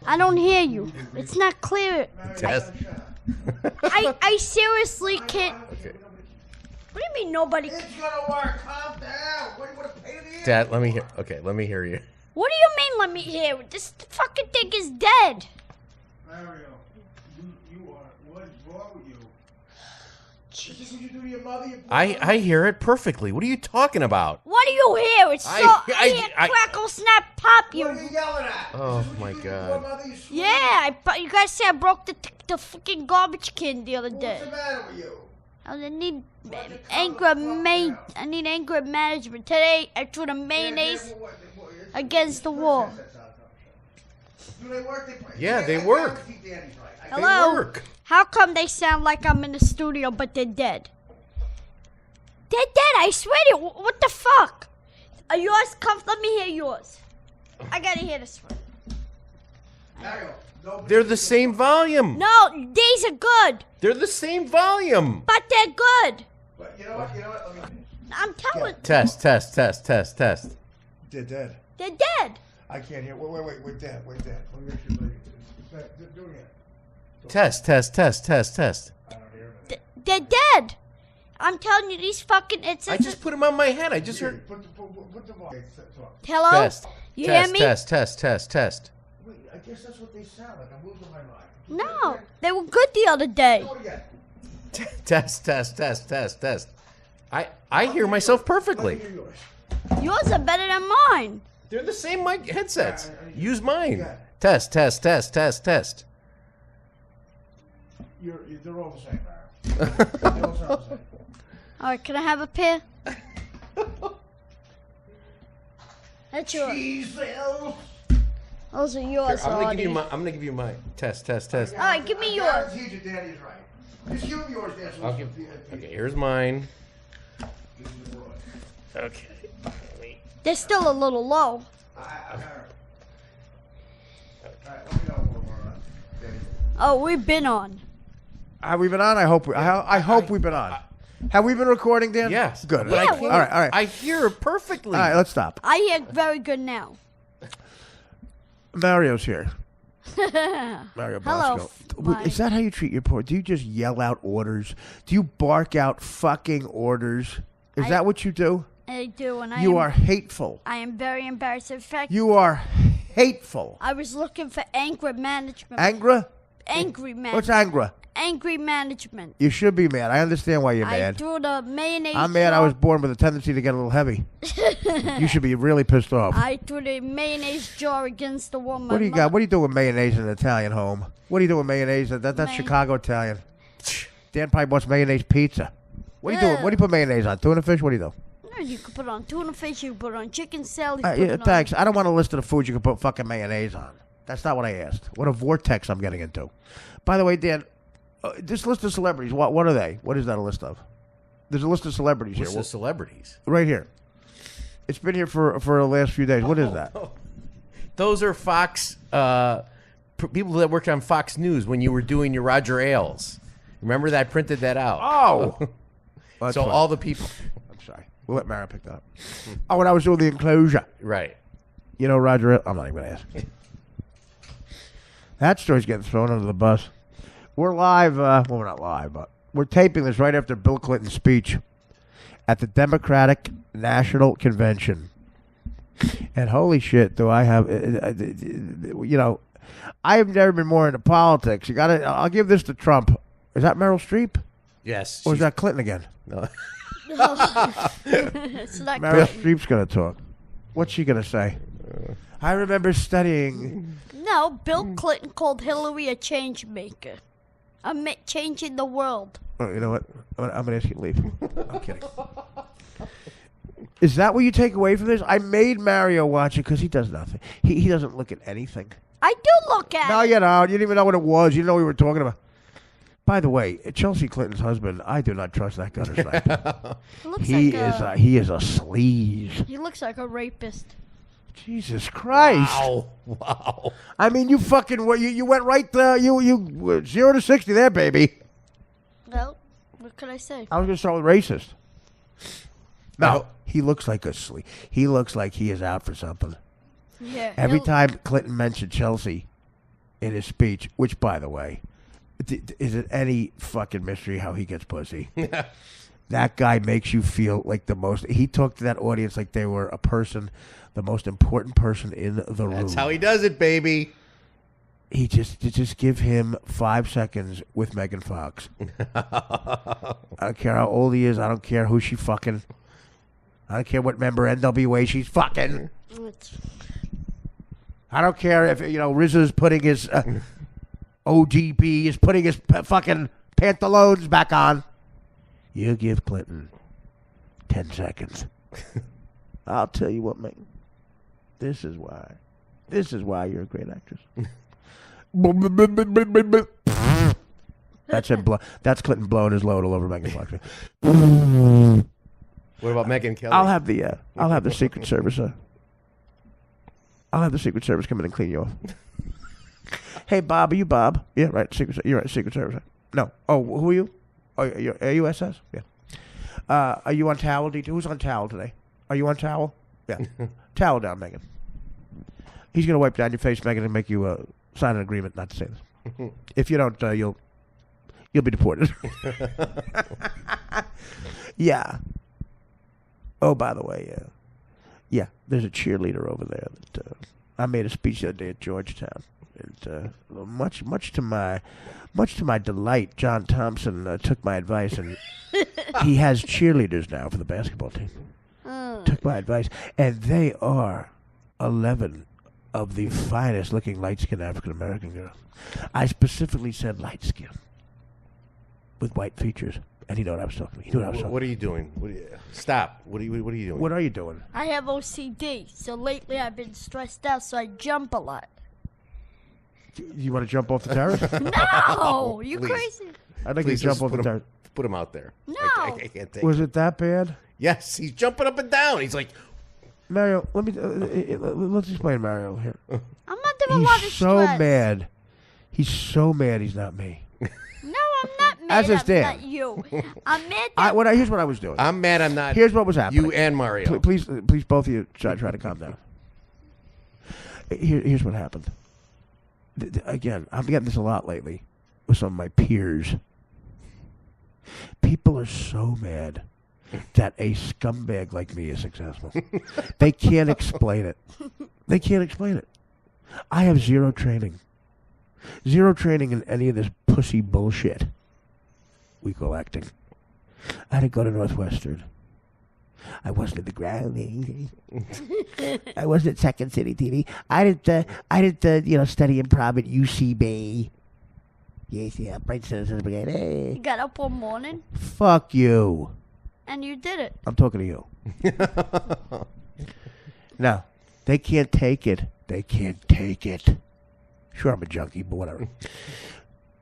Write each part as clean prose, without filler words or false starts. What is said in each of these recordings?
I don't hear you. It's not clear. Test. I seriously can't. Okay. What do you mean nobody? It's gonna work. Calm down. What a pain in the ass. Dad, let me hear. Okay, let me hear you. What do you mean? Let me hear. This fucking thing is dead. Mario, you are. What is wrong with you? Jeez. What you do to your mother? I hear it perfectly. What are you talking about? What do you hear? It's so. I hear crackle, snap, pop. What are you yelling at? Oh, Is this what my you do to God. your mother, you swear? Yeah, you guys say I broke the fucking garbage can the other day. What's the matter with you? I need I need anger management. Today I threw the mayonnaise against the wall. Do they work? Yeah, they work. Hello? They work. How come they sound like I'm in the studio but they're dead? They're dead, I swear to you. What the fuck? Are yours let me hear yours. I gotta hear this one. They're the same volume. No, these are good. They're the same volume. But they're good. But you know what? Let me. I'm telling. Test. They're dead. They're dead. I can't hear. Wait, dead. Let me actually do it. Do it again. Test. I don't hear it. They're dead. I'm telling you, these fucking. I just put them on my head. I just heard. Put the volume. Hello? Test. You hear me? Test. Wait, I guess that's what they sound like. I'm losing my mind. No, they were good the other day. Do it again. Test. I hear myself Let perfectly. me hear yours. Yours are better than mine. They're the same mic headsets. Use Yeah. mine. Test. They're all the same, man. They all sound the same. All right, can I have a pair? That's yours. Jesus. Those are yours, I'm gonna Artie. give you my. I'm gonna give you mine. Test. All right, give me yours. I guarantee you Daddy's right. Just give him yours, Dad. So I'll give. Okay, here's mine. This is the boy. Okay. Let me- They're still a little low. All right, let me know when we're on. Daddy. Oh, we've been on. Have we been on? I hope we've been on. Have we been recording, Dan? Yes. Good. But I Yeah, can't. all right. I hear it perfectly. All right, let's stop. I hear very good now. Mario's here. Mario Hello, Bosco. Mike. Is that how you treat your poor? Do you just yell out orders? Do you bark out fucking orders? Is that what you do? I do, and You are hateful. I am very embarrassed. In fact, You are hateful. I was looking for anger management. Angra? Angry man. What's angra? Angry management. You should be mad. I understand why you're I mad. threw the mayonnaise. I'm mad. I jar- was born with a tendency to get a little heavy. You should be really pissed off. I threw the mayonnaise jar against the wall. What do you got? What do you do with mayonnaise in an Italian home? What do you do with mayonnaise? That's May- Chicago Italian. Dan probably wants mayonnaise pizza. What do you do? What do you put mayonnaise on? Tuna fish? What do you do? You could put on tuna fish. You could put on chicken salad. Yeah, thanks. I don't want a list of the foods you can put fucking mayonnaise on. That's not what I asked. What a vortex I'm getting into. By the way, Dan, this list of celebrities, what are they? What is that a list of? There's a list of celebrities What's here. the celebrities? Right here. It's been here for the last few days. What is that? Those are Fox people that worked on Fox News when you were doing your Roger Ailes. Remember that? I printed that out. Oh. So all the people. I'm sorry. We'll let Mara pick that up. Oh, when I was doing the enclosure. Right. You know, Roger, I'm not even going to ask. That story's getting thrown under the bus. We're live, well, we're not live, but we're taping this right after Bill Clinton's speech at the Democratic National Convention. And holy shit, do I have, you know, I have never been more into politics. I'll give this to Trump. Is that Meryl Streep? Yes. Or is that Clinton again? No. It's not Meryl good. Streep's going to talk. What's she going to say? I remember studying. No, Bill Clinton called Hillary a change maker. Changing the world. Oh, you know what? I'm going to ask you to leave. I'm kidding. Is that what you take away from this? I made Mario watch it because he does nothing. He doesn't look at anything. I do look at No, it. you don't. You didn't even know what it was. You didn't know what we were talking about. By the way, Chelsea Clinton's husband, I do not trust that gutter sniper. He looks like He is a sleaze. He looks like a rapist. Jesus Christ! Wow. I mean, you fucking you went right there. You 0 to 60 there, baby. Well, what could I say? I was gonna start with racist. No, No. he looks like a sleaze. He looks like he is out for something. Yeah. Every time Clinton mentioned Chelsea, in his speech, which, by the way, is it any fucking mystery how he gets pussy? That guy makes you feel like the most. He talked to that audience like they were a person, the most important person in the room. That's how he does it, baby. He just give him 5 seconds with Megan Fox. I don't care how old he is. I don't care who she fucking. I don't care what member NWA she's fucking. I don't care if RZA's putting his OGB is putting his fucking pantaloons back on. You give Clinton 10 seconds. I'll tell you what, man. This is why. This is why you're a great actress. That's him. That's Clinton blowing his load all over Megan Fox. What about Megan Kelly? I'll have the Secret Service. I'll have the Secret Service come in and clean you off. Hey, Bob, are you Bob? Yeah, right. You're right. Secret Service. No. Oh, who are you? Oh, you're AUSS? Yeah. Are you on towel? Who's on towel today? Are you on towel? Yeah. Towel down, Megan. He's gonna wipe down your face, Megan, and make you sign an agreement not to say this. If you don't, you'll be deported. Yeah. Oh, by the way, yeah, there's a cheerleader over there that I made a speech the other day at Georgetown, and much to my delight, John Thompson took my advice, and he has cheerleaders now for the basketball team. Took my advice, and they are 11 of the finest looking light-skinned African-American girls. I specifically said light-skinned with white features. And you know what I was talking about. What are you doing? Stop. What are you doing? What are you doing? I have OCD, so lately I've been stressed out, so I jump a lot. You want to jump off the terrace? No! You Please. crazy? I'd like to jump off the terrace. Put him out there. No. I can't take Was it. it that bad? Yes, he's jumping up and down. He's like, Mario, let's explain Mario here. I'm not doing a lot of He's so stress. mad. He's so mad he's not me. No, I'm not mad. As is I'm Dan. not you. I'm mad that Here's what I was doing. I'm mad I'm not. Here's what was happening. You and Mario. Please, both of you try to calm down. Here's what happened. Again, I'm getting this a lot lately with some of my peers. People are so mad that a scumbag like me is successful. They can't explain it. They can't explain it. I have zero training. Zero training in any of this pussy bullshit we call acting. I didn't go to Northwestern. I wasn't in the ground. I wasn't at Second City TV. I didn't study improv at UCB. Yes, yeah, Bright Citizens Brigade. Hey. you got up one morning Fuck you. and you did it. I'm talking to you. No, they can't take it. They can't take it. Sure, I'm a junkie, but whatever.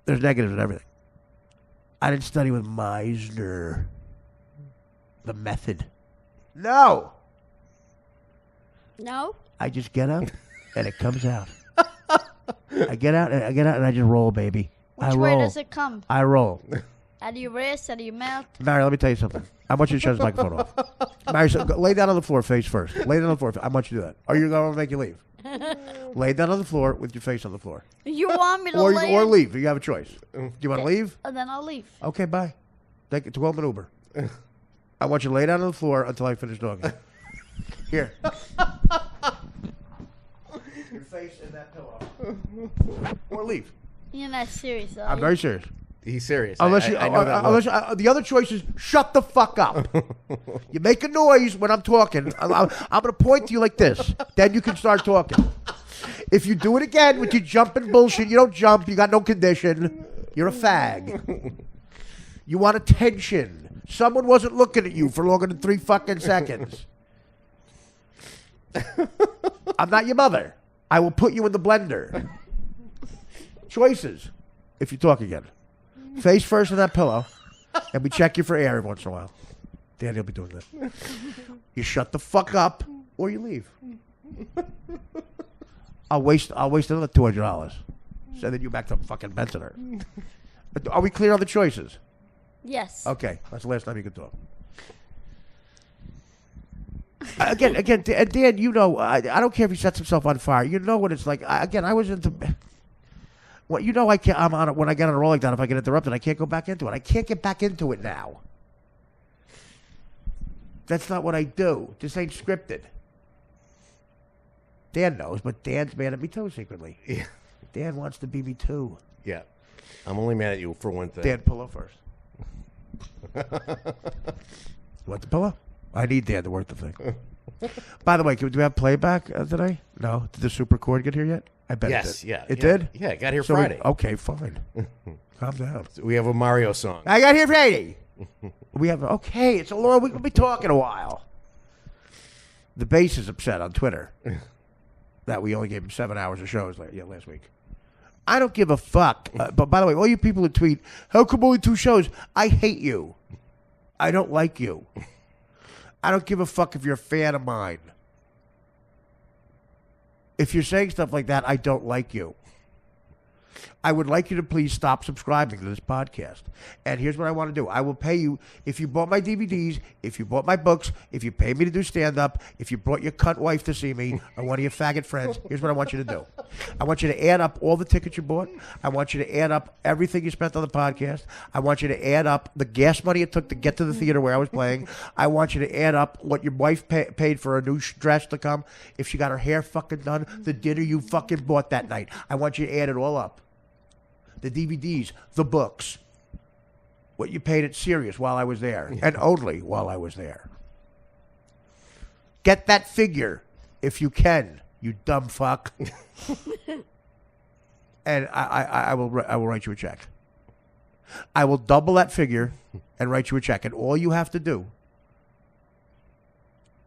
There's negatives in everything. I didn't study with Meisner. The method. No. No? I just get up and it comes out. I get out and I just roll, baby. Which I way roll. does it come? I roll. Out of your wrist, out of your mouth? Mary, let me tell you something. I want you to shut this microphone off. Mary, lay down on the floor face first. Lay down on the floor. I want you to do that. Or you're going to make you leave. Lay down on the floor with your face on the floor. You want me to Or lay leave. You have a choice. Do you want to leave? And then I'll leave. Okay, bye. Take it to home and Uber. I want you to lay down on the floor until I finish talking. Here. Your face in that pillow. Or leave. You're not serious, are I'm you? very serious. He's serious. Unless I know that look. the other choice is shut the fuck up. You make a noise when I'm talking. I'm going to point to you like this. Then you can start talking. If you do it again with your jumping bullshit, you don't jump. You got no condition. You're a fag. You want attention. Someone wasn't looking at you for longer than 3 fucking seconds. I'm not your mother. I will put you in the blender. Choices. If you talk again. Face first in that pillow, and we check you for air every once in a while. Danny will be doing that. You shut the fuck up, or you leave. I'll waste another $200. Send you back to fucking Benson. Are we clear on the choices? Yes. Okay, that's the last time you can talk. Again, Dan, you know, I don't care if he sets himself on fire. You know what it's like. I was into... Well, you know I can't. I'm on it when I get on a roll like that. If I get interrupted, I can't go back into it. I can't get back into it now. That's not what I do. This ain't scripted. Dan knows, but Dan's mad at me too secretly. Yeah. Dan wants to be me too. Yeah. I'm only mad at you for one thing. Dan, pillow first. You want the pillow? I need Dan to work the thing. By the way, do we have playback today? No? Did the super cord get here yet? I bet Yes, it did. yeah. It yeah. did? Yeah, it got here So Friday. okay, fine. Calm down. So we have a Mario song. I got here Friday. We have, okay, it's a long week. We'll be talking a while. The base is upset on Twitter that we only gave him 7 hours of shows last week. I don't give a fuck. But by the way, all you people who tweet, how come only 2 shows? I hate you. I don't like you. I don't give a fuck if you're a fan of mine. If you're saying stuff like that, I don't like you. I would like you to please stop subscribing to this podcast. And here's what I want to do. I will pay you if you bought my DVDs, if you bought my books, if you pay me to do stand-up, if you brought your cunt wife to see me, or one of your faggot friends. Here's what I want you to do. I want you to add up all the tickets you bought. I want you to add up everything you spent on the podcast. I want you to add up the gas money it took to get to the theater where I was playing. I want you to add up what your wife paid for a new dress to come. If she got her hair fucking done, the dinner you fucking bought that night. I want you to add it all up. The DVDs, the books, what you paid at Sirius while I was there, and only while I was there. Get that figure if you can, you dumb fuck. And I will write you a check. I will double that figure and write you a check. And all you have to do,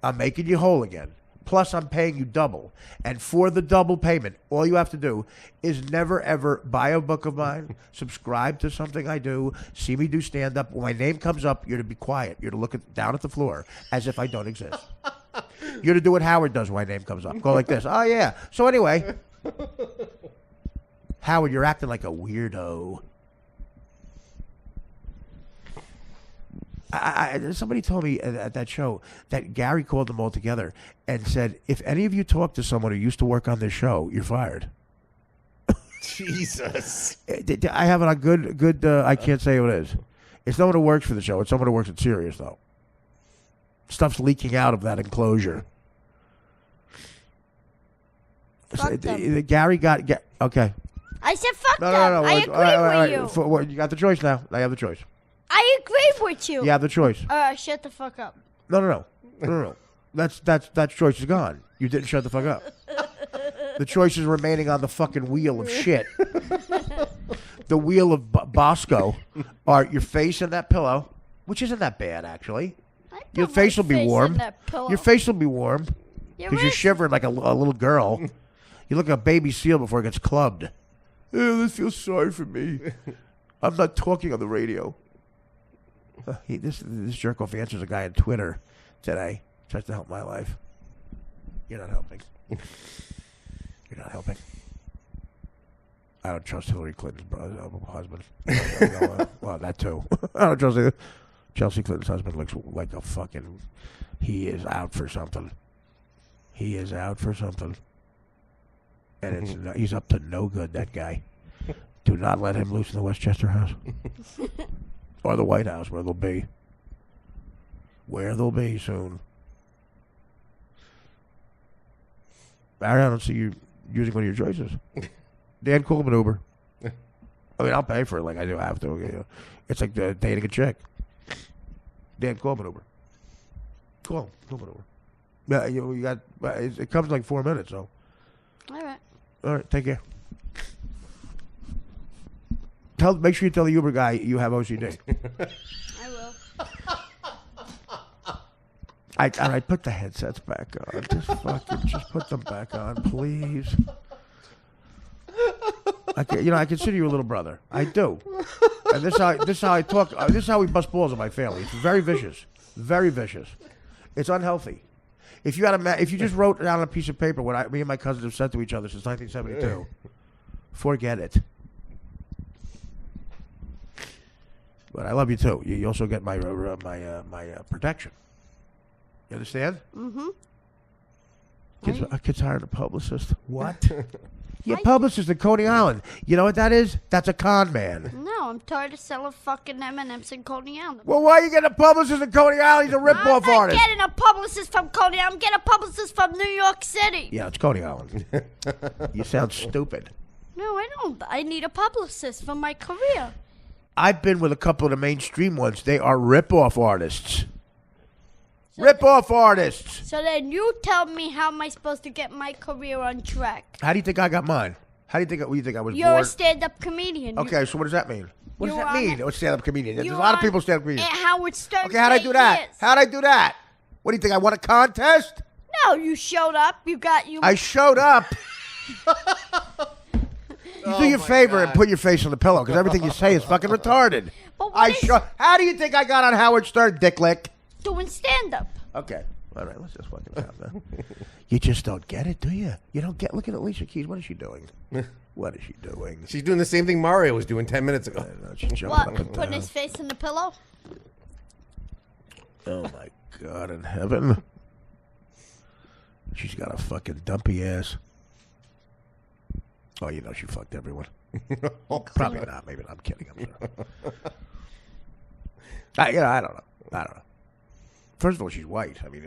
I'm making you whole again. Plus, I'm paying you double. And for the double payment, all you have to do is never, ever buy a book of mine, subscribe to something I do, see me do stand-up. When my name comes up, you're to be quiet. You're to look down at the floor as if I don't exist. You're to do what Howard does when my name comes up. Go like this. Oh, yeah. So anyway, Howard, you're acting like a weirdo. Somebody told me at that show that Gary called them all together and said, if any of you talk to someone who used to work on this show, you're fired. Jesus. I have it on good, I can't say who it is. It's no one who works for the show. It's someone who works at Sirius, though. Stuff's leaking out of that enclosure. Fuck them. Gary got, okay. I said fuck No. them. I agree with you. You got the choice now. I have the choice. I agree with you. You have the choice. Shut the fuck up. No. That choice is gone. You didn't shut the fuck up. The choice is remaining on the fucking wheel of shit. The wheel of Bosco are your face and that pillow, which isn't that bad, actually. Your face will be warm. Your face will be warm because you're shivering like a little girl. You look like a baby seal before it gets clubbed. Oh, this feels sorry for me. I'm not talking on the radio. This jerk off answers a guy on Twitter today. Tries to help my life. You're not helping. You're not helping. I don't trust Hillary Clinton's husband. Well, that too. I don't trust Chelsea Clinton's husband. Looks like a fucking. He is out for something. He is out for something. And he's up to no good. That guy. Do not let him loose in the Westchester House. Or the White House, where they'll be. Where they'll be soon. Barry, I don't see you using one of your choices. Dan, call him an Uber. I mean, I'll pay for it like I do have to. You know. It's like dating a chick. Dan, call him an Uber. Call him an Uber. Yeah, you got. It comes in like 4 minutes, so. All right, take care. Make sure you tell the Uber guy you have OCD. I will. All right, put the headsets back on. Just put them back on, please. I consider you a little brother. I do. And this is how I talk. This is how we bust balls in my family. It's very vicious. Very vicious. It's unhealthy. If you just wrote down on a piece of paper what me and my cousins have said to each other since 1972, forget it. But I love you too. You also get my protection. You understand? Mm-hmm. Kids hired a publicist. What? Your publicist in Coney Island. You know what that is? That's a con man. No, I'm tired of selling fucking M&Ms in Coney Island. Well, why are you getting a publicist in Coney Island? He's a rip-off I'm not artist. getting a publicist from Coney Island. I'm getting a publicist from New York City. Yeah, it's Coney Island. You sound stupid. No, I don't. I need a publicist for my career. I've been with a couple of the mainstream ones. They are rip-off artists. Rip-off artists. So then you tell me how am I supposed to get my career on track? How do you think I got mine? How do you think? What do you think I was You're born? a stand-up comedian. Okay, so what does that mean? What does You're that on mean? a- A stand-up comedian. There's a You're lot of on people stand-up comedians. And Howard Stern. Okay, how'd I do that? Years. How'd I do that? What do you think? I won a contest? No, you showed up. You. I showed up. You do your favor and put your face on the pillow because everything you say is fucking retarded. But what is How do you think I got on Howard Stern, Dick Lick? doing stand-up? Okay. All right, let's just fucking stop now. You just don't get it, do you? You don't get. Look at Alicia Keys. What is she doing? What is she doing? She's doing the same thing Mario was doing 10 minutes ago. I don't know, she's jumping What? up and Putting down. his face in the pillow? Oh my God in heaven! She's got a fucking dumpy ass. Oh, you know she fucked everyone. Probably not. Maybe not. I'm kidding. I'm sure. I don't know. I don't know. First of all, she's white. I mean,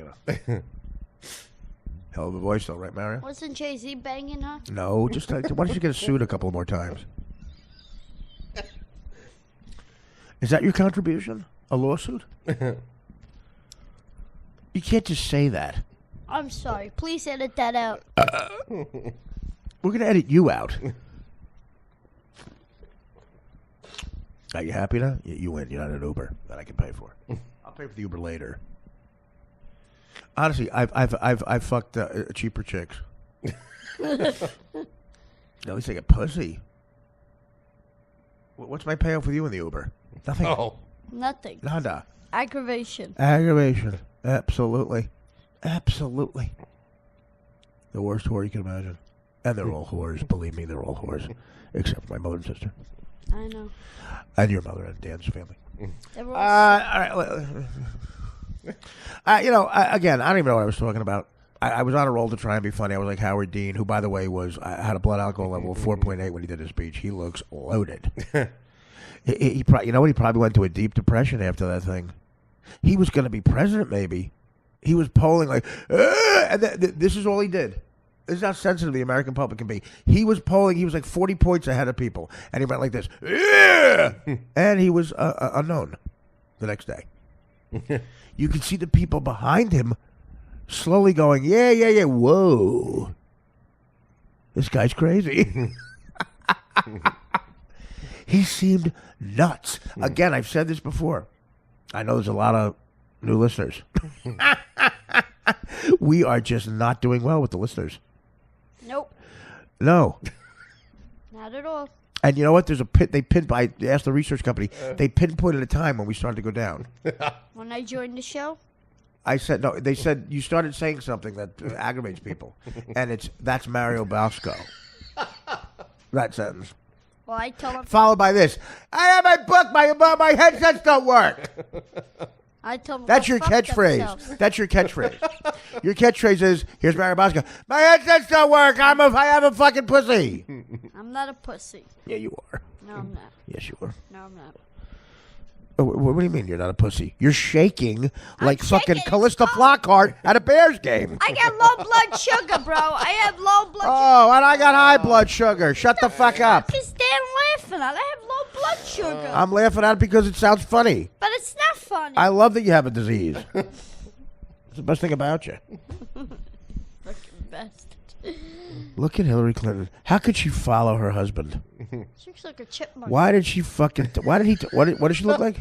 hell of a voice, though, right, Mario? Wasn't Jay-Z banging her? No, just why don't you get sued a couple more times? Is that your contribution? A lawsuit? You can't just say that. I'm sorry. Please edit that out. We're gonna edit you out. Are you happy now? You win. You're not an Uber that I can pay for. I'll pay for the Uber later. Honestly, I've fucked cheaper chicks. At least I get pussy. What's my payoff with you in the Uber? Nothing. Oh. Nothing. Nada. Aggravation. Aggravation. Absolutely. Absolutely. The worst whore you can imagine. And they're all whores. Believe me, they're all whores. Except for my mother and sister. I know. And your mother and Dan's family. They were all All right. Again, I don't even know what I was talking about. I was on a roll to try and be funny. I was like Howard Dean, who, by the way, had a blood alcohol level of 4.8 when he did his speech. He looks loaded. He probably went to a deep depression after that thing. He was going to be president, maybe. He was polling like, and this is all he did. This is how sensitive the American public can be. He was polling. He was like 40 points ahead of people, and he went like this, and he was unknown the next day. You could see the people behind him slowly going, yeah, whoa. This guy's crazy. He seemed nuts. Again, I've said this before. I know there's a lot of new listeners. We are just not doing well with the listeners. Nope. No. Not at all. And you know what? There's a pit. I asked the research company. They pinpointed a time when we started to go down. When I joined the show? I said no. They said you started saying something that aggravates people, and that's Mario Bosco. That sentence. Well, I tell them. Followed by this. I have my book. My headsets don't work. I tell them. That's your catchphrase. That's your catchphrase. Your catchphrase is, here's Mario Bosco. My headsets don't work. I have a fucking pussy. I'm not a pussy. Yeah, you are. No, I'm not. Yes, you are. No, I'm not. Oh, what do you mean you're not a pussy? You're shaking like fucking shaking. Callista Flockhart at a Bears game. I got low blood sugar, bro. I have low blood sugar. Oh, and I got high blood sugar. Shut the fuck up. Is Dan laughing at? I have low blood sugar. I'm laughing at it because it sounds funny. But it's not funny. I love that you have a disease. It's the best thing about you. Fucking best. Look at Hillary Clinton. How could she follow her husband? She looks like a chipmunk. Why did she fucking... what does she look like?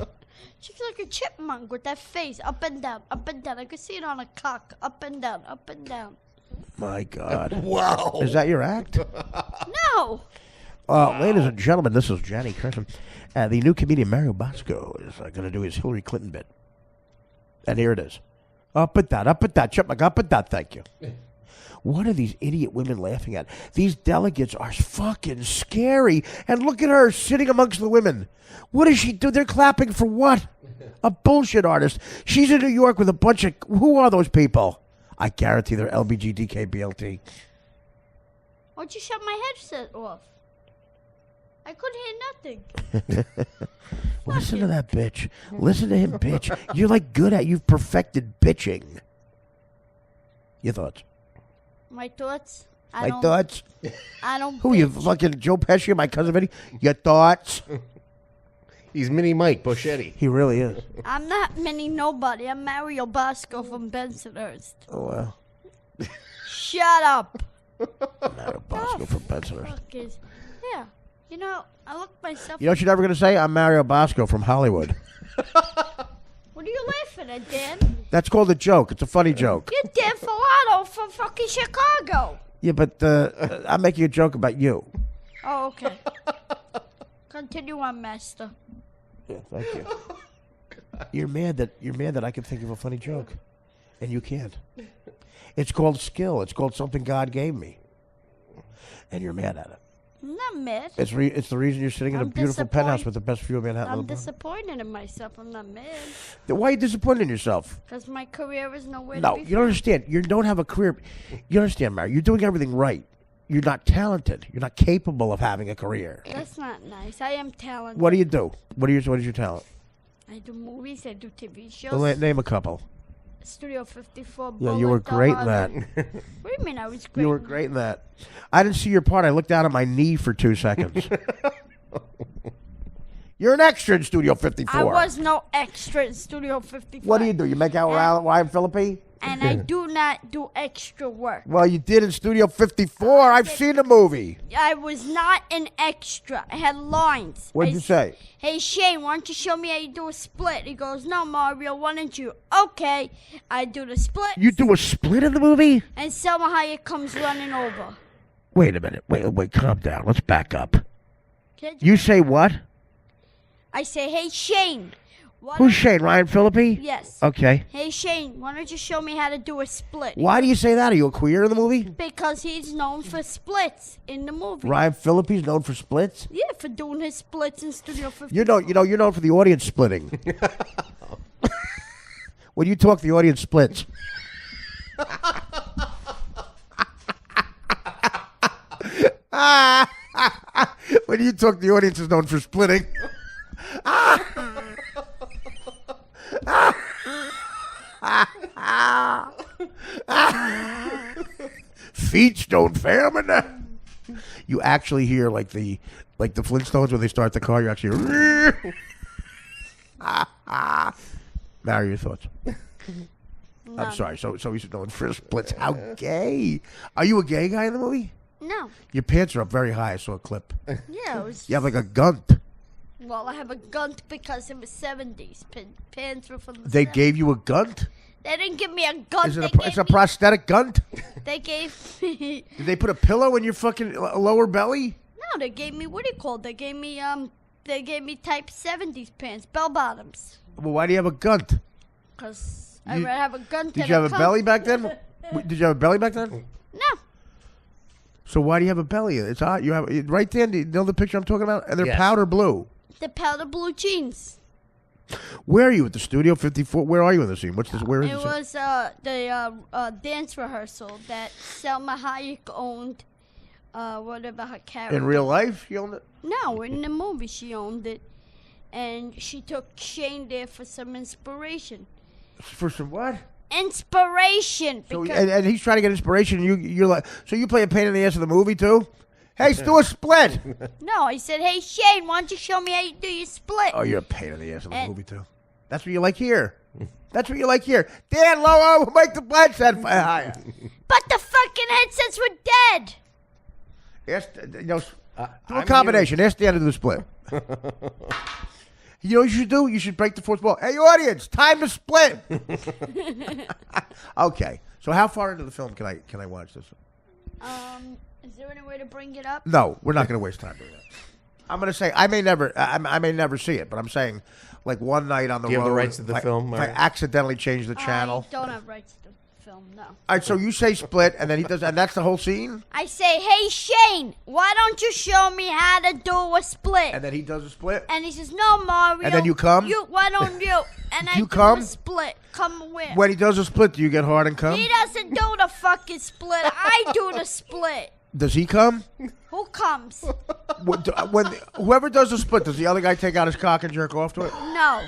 She looks like a chipmunk with that face up and down, up and down. I could see it on a cock, up and down, up and down. My God. Wow. Is that your act? No. Ladies and gentlemen, this is Johnny Carson. The new comedian Mario Bosco is going to do his Hillary Clinton bit. And here it is. Up and down, chipmunk, up and down, thank you. What are these idiot women laughing at? These delegates are fucking scary. And look at her sitting amongst the women. What does she do? They're clapping for what? A bullshit artist. She's in New York with a bunch of... Who are those people? I guarantee they're LBGDK BLT. Why'd you shut my headset off? I couldn't hear nothing. Listen to that bitch. Listen to him, bitch. You're like good at. You've perfected bitching. Your thoughts? My thoughts? My thoughts? I don't. Who are you, bitch. fucking Joe Pesci, my cousin Vinny? Your thoughts? He's Mini Mike Boschetti. He really is. I'm not Mini Nobody. I'm Mario Bosco from Bensonhurst. Oh, well. Shut up. Mario Bosco from Bensonhurst. Fuck is. Yeah. You know, I look myself. You know what you're never going to say? I'm Mario Bosco from Hollywood. What are you laughing at, Dan? That's called a joke. It's a funny joke. You're Dan Filato from fucking Chicago. Yeah, but I'm making a joke about you. Oh, okay. Continue on, Master. Yeah, thank you. You're mad that I can think of a funny joke, and you can't. It's called skill. It's called something God gave me, and you're mad at it. I'm not mad. It's the reason you're sitting in a I'm beautiful disappointed. penthouse with the best view of Manhattan. I'm on the planet. disappointed in myself. I'm not mad. Why are you disappointed in yourself? Because my career is nowhere No, to be you don't understand. You don't have a career. You understand, Mary? You're doing everything right. You're not talented. You're not capable of having a career. That's not nice. I am talented. What do you do? What is your talent? I do movies. I do TV shows. Well, name a couple. Studio 54. Yeah, you were great in that. What do you mean I was great? You were great in that. I didn't see your part. I looked down at my knee for 2 seconds. You're an extra in Studio 54. I was no extra in Studio 54. What do? You make out with Ryan Phillippe? And I do not do extra work. Well, you did in Studio 54. I've seen the movie. I was not an extra. I had lines. What did you say? Hey, Shane, why don't you show me how you do a split? He goes, no, Mario, why don't you? Okay. I do the split. You do a split in the movie? And Selma Hayek comes running over. Wait a minute. Wait, calm down. Let's back up. Can't You say what? I say, hey, Shane. Who's Shane? Ryan Phillippe? Yes. Okay. Hey, Shane, why don't you show me how to do a split? Why do you say that? Are you a queer in the movie? Because he's known for splits in the movie. Ryan Phillippe's known for splits? Yeah, for doing his splits in Studio 54. You're known for the audience splitting. When you talk, the audience splits. When you talk, the audience is known for splitting. Feet don't famine. You actually hear like the Flintstones when they start the car. You actually hear. Mary, your thoughts? I'm sorry. So he's known for splits. How gay? Are you a gay guy in the movie? No. Your pants are up very high. I saw a clip. Yeah, it was. You have like a gunt. Well, I have a gunt because it was 70s. Pants were from the They 70s. gave you a gunt? They didn't give me a gunt. Is it They it's gave a prosthetic gunt? They gave me. Did they put a pillow in your fucking lower belly? No, they gave me. What do you call it? They gave me type 70s pants, bell bottoms. Well, why do you have a gunt? Cause I You- rather have a gunt. Did than you have a cunt. belly back then? Did you have a belly back then? No. So why do you have a belly? It's hot. You have right there. Do you know the picture I'm talking about? And they're Yes. powder blue. The powder blue jeans. Where are you at the Studio 54? Where are you in the scene? What's this? Where is It this? was the dance rehearsal that Selma Hayek owned. Whatever her character. In real life, you own it. No, in the movie she owned it, and she took Shane there for some inspiration. For some what? Inspiration. So Because and he's trying to get inspiration. And you're like, so you play a pain in the ass of the movie too? Hey, let's do a split. no, I said, hey Shane, why don't you show me how you do your split? Oh, you're a pain in the ass of the And- movie too. That's what you like here. That's what you like here. Dan Lowe, Mike the Bloodshed. Higher. But the fucking headsets were dead. Ask, do a I'm combination. Ask Dan to do the split. You know what you should do? You should break the fourth wall. Hey, audience, time to split. Okay. So how far into the film can I watch this? Is there any way to bring it up? No, we're not going to waste time doing that. I'm going to say I may never see it, but I'm saying like one night on the road. Do you have the rights to the if film, If I Mary? accidentally change the channel. I don't have rights to the film, no. All right, so you say split, and then he does, and that's the whole scene, I say, hey Shane, why don't you show me how to do a split? and then he does a split. And he says, no, Mario. And then you come? Why don't you? And I You do come? a split. Come When he does a split, do you get hard and come? He doesn't do the fucking split. I do the split. Does he come? Who comes? When whoever does the split, does the other guy take out his cock and jerk off to it? No.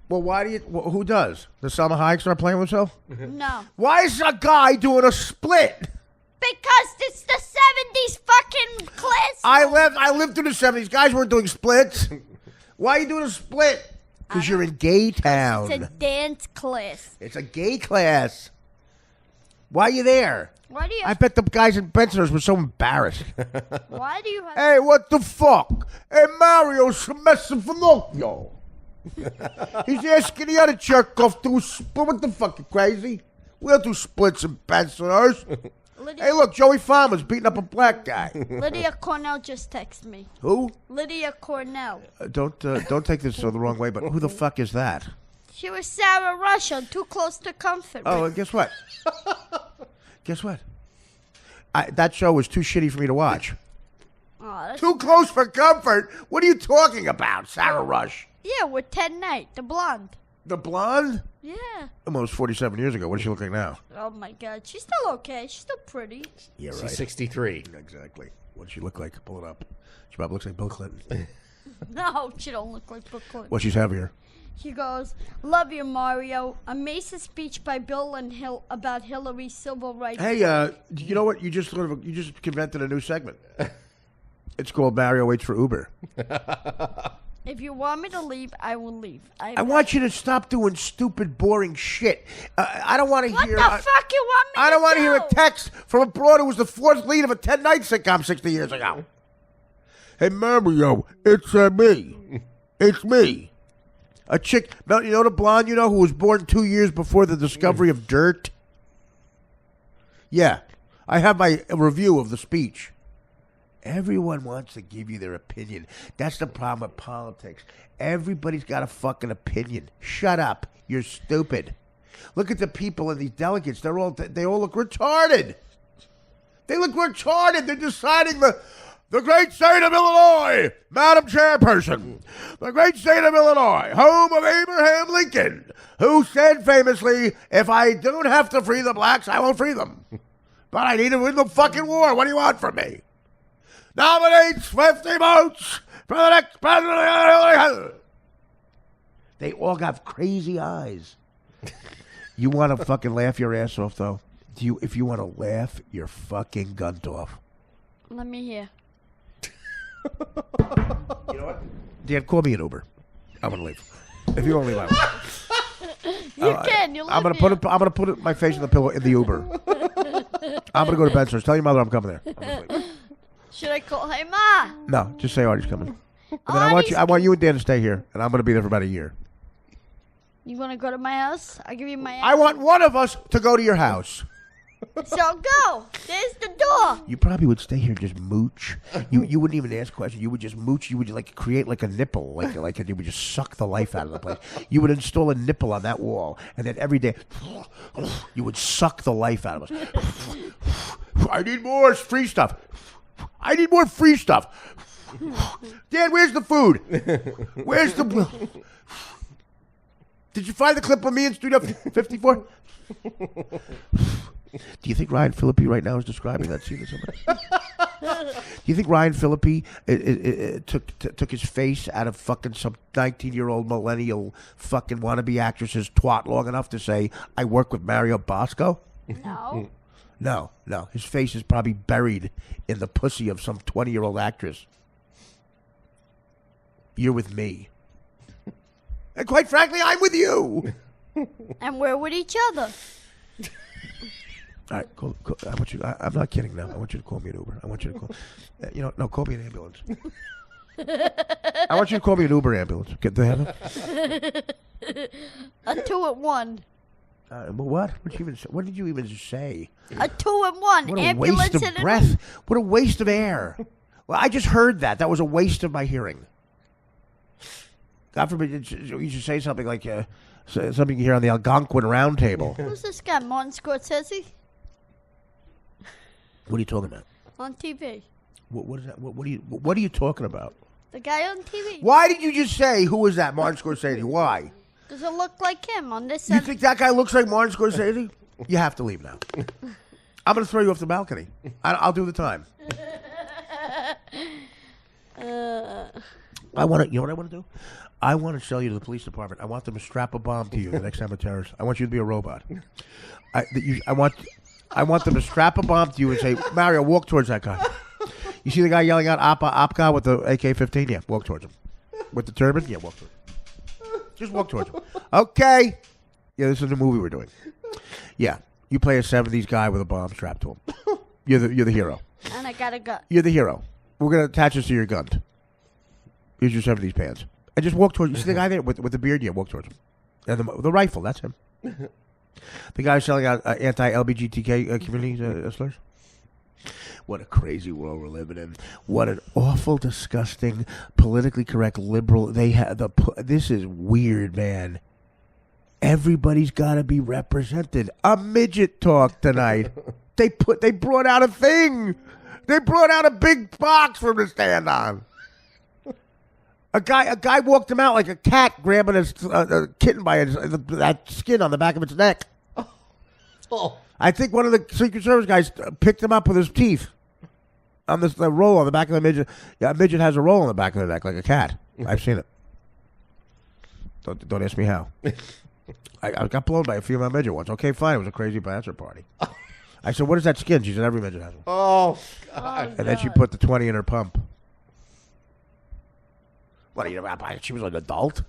Well, why do you? Who does? Does Salma Hayek start playing with himself? No. Why is a guy doing a split? Because it's the 70s fucking class. I lived through the 70s. Guys weren't doing splits. Why are you doing a split? Because you're in gay town. It's a dance class. It's a gay class. Why are you there? Why do you? I bet the guys in Bensonhurst were so embarrassed. Why do you have? Hey, what the fuck? Hey, Mario's messing Finocchio. He's asking the other jerk off to a split. What the fuck, you crazy? We don't do splits in Bensonhurst. Hey, look, Joey Farmer's beating up a black guy. Lydia Cornell just texted me. Who? Lydia Cornell. Don't take this the wrong way, but who the fuck is that? She was Sarah Rush on Too Close to Comfort. Oh, and guess what? Guess what? That show was too shitty for me to watch. Oh, that's Too Close for Comfort? What are you talking about, Sarah Rush? Yeah, with Ted Knight, the blonde. The blonde? Yeah. Almost 47 years ago. What does she look like now? Oh my God, she's still okay. She's still pretty. Yeah, right. She's 63. Exactly. What does she look like? Pull it up. She probably looks like Bill Clinton. No, she don't look like Brooklyn. Well, she's heavier. She goes, "Love you, Mario." Amazing speech by Bill and Hill about Hillary's civil rights. Hey, you know what? You just invented a new segment. It's called Mario Waits for Uber. If you want me to leave, I will leave. I want you to stop doing stupid, boring shit. I don't want to What hear. the fuck you want me I don't to want to do? hear a text from a broad who was the fourth lead of a 10-night sitcom 60 years ago. Hey, Mario, it's me. It's me. A chick, you know the blonde, who was born 2 years before the discovery of dirt? Yeah. I have my review of the speech. Everyone wants to give you their opinion. That's the problem with politics. Everybody's got a fucking opinion. Shut up. You're stupid. Look at the people and these delegates. They all look retarded. They look retarded. They're deciding the great state of Illinois, Madam Chairperson, the great state of Illinois, home of Abraham Lincoln, who said famously, if I don't have to free the blacks, I won't free them. But I need to win the fucking war. What do you want from me? Nominates 50 votes for the next president. They all got crazy eyes. You want to fucking laugh your ass off, though? If you want to laugh your fucking gunt off. Let me hear. You know what? Dan, call me an Uber. I'm gonna leave. If you want to leave, I will. You can. You I'm gonna put my face in the pillow in the Uber. I'm gonna go to Bensonhurst. Tell your mother I'm coming there. I'm gonna leave. Should I call? Hey, Ma. No, just say Artie's coming. And then I want you and Dan to stay here, and I'm gonna be there for about a year. You want to go to my house? I'll give you my I house. want one of us to go to your house. So go. There's the door. You probably would stay here and just mooch. You wouldn't even ask questions. You would just mooch. You would like create like a nipple, like you would just suck the life out of the place. You would install a nipple on that wall, and then every day you would suck the life out of us. I need more free stuff. I need more free stuff. Dan, where's the food? Where's the? Did you find the clip of me in Studio 54? Do you think Ryan Phillippe right now is describing that scene to somebody? Do you think Ryan Phillippe took his face out of fucking some 19-year-old millennial fucking wannabe actress's twat long enough to say, I work with Mario Bosco? No. No. His face is probably buried in the pussy of some 20-year-old actress. You're with me. And quite frankly, I'm with you. And we're with each other. All right, call, I want you. I'm not kidding now. I want you to call me an Uber. I want you to call. No, call me an ambulance. I want you to call me an Uber ambulance. Get the hell. A 2-at-1. But what? What did you even say? A 2-at-1. What a Ambulance waste of and breath. What a waste of air. Well, I just heard that. That was a waste of my hearing. God forbid you should say something like something you hear on the Algonquin Round Table. Who's this guy, Martin Scorsese? What are you talking about? On TV. What is that? What are you talking about? The guy on TV. Why did you just say who was that? Martin Scorsese. Why? Does it look like him on this You side? think that guy looks like Martin Scorsese? You have to leave now. I'm going to throw you off the balcony. I'll do the time. I want to. You know what I want to do? I want to sell you to the police department. I want them to strap a bomb to you the next time a terrorist. I want you to be a robot. I want them to strap a bomb to you and say, Mario, walk towards that guy. You see the guy yelling out Opka with the AK-15? Yeah, walk towards him. With the turban? Yeah, walk towards him. Just walk towards him. Okay. Yeah, this is the movie we're doing. Yeah, you play a 70s guy with a bomb strapped to him. You're the hero. And I got a gun. You're the hero. We're going to attach this to your gun. Here's your 70s pants. And just walk towards him. You see the guy there with the beard? Yeah, walk towards him. And the rifle, that's him. The guy selling out anti-LGBTQ community slurs. What a crazy world we're living in. What an awful, disgusting, politically correct liberal. This is weird, man. Everybody's got to be represented. A midget talk tonight. They brought out a thing. They brought out a big box for him to stand on. A guy walked him out like a cat grabbing a kitten by that skin on the back of its neck. Oh. I think one of the Secret Service guys picked him up with his teeth on this roll on the back of the midget. Yeah, a midget has a roll on the back of the neck like a cat. I've seen it. Don't ask me how. I got blown by a female midget once. Okay, fine. It was a crazy bachelor party. I said, "What is that skin?" She said, "Every midget has one." Oh, God. And then she put the 20 in her pump. What are you about? She was an adult.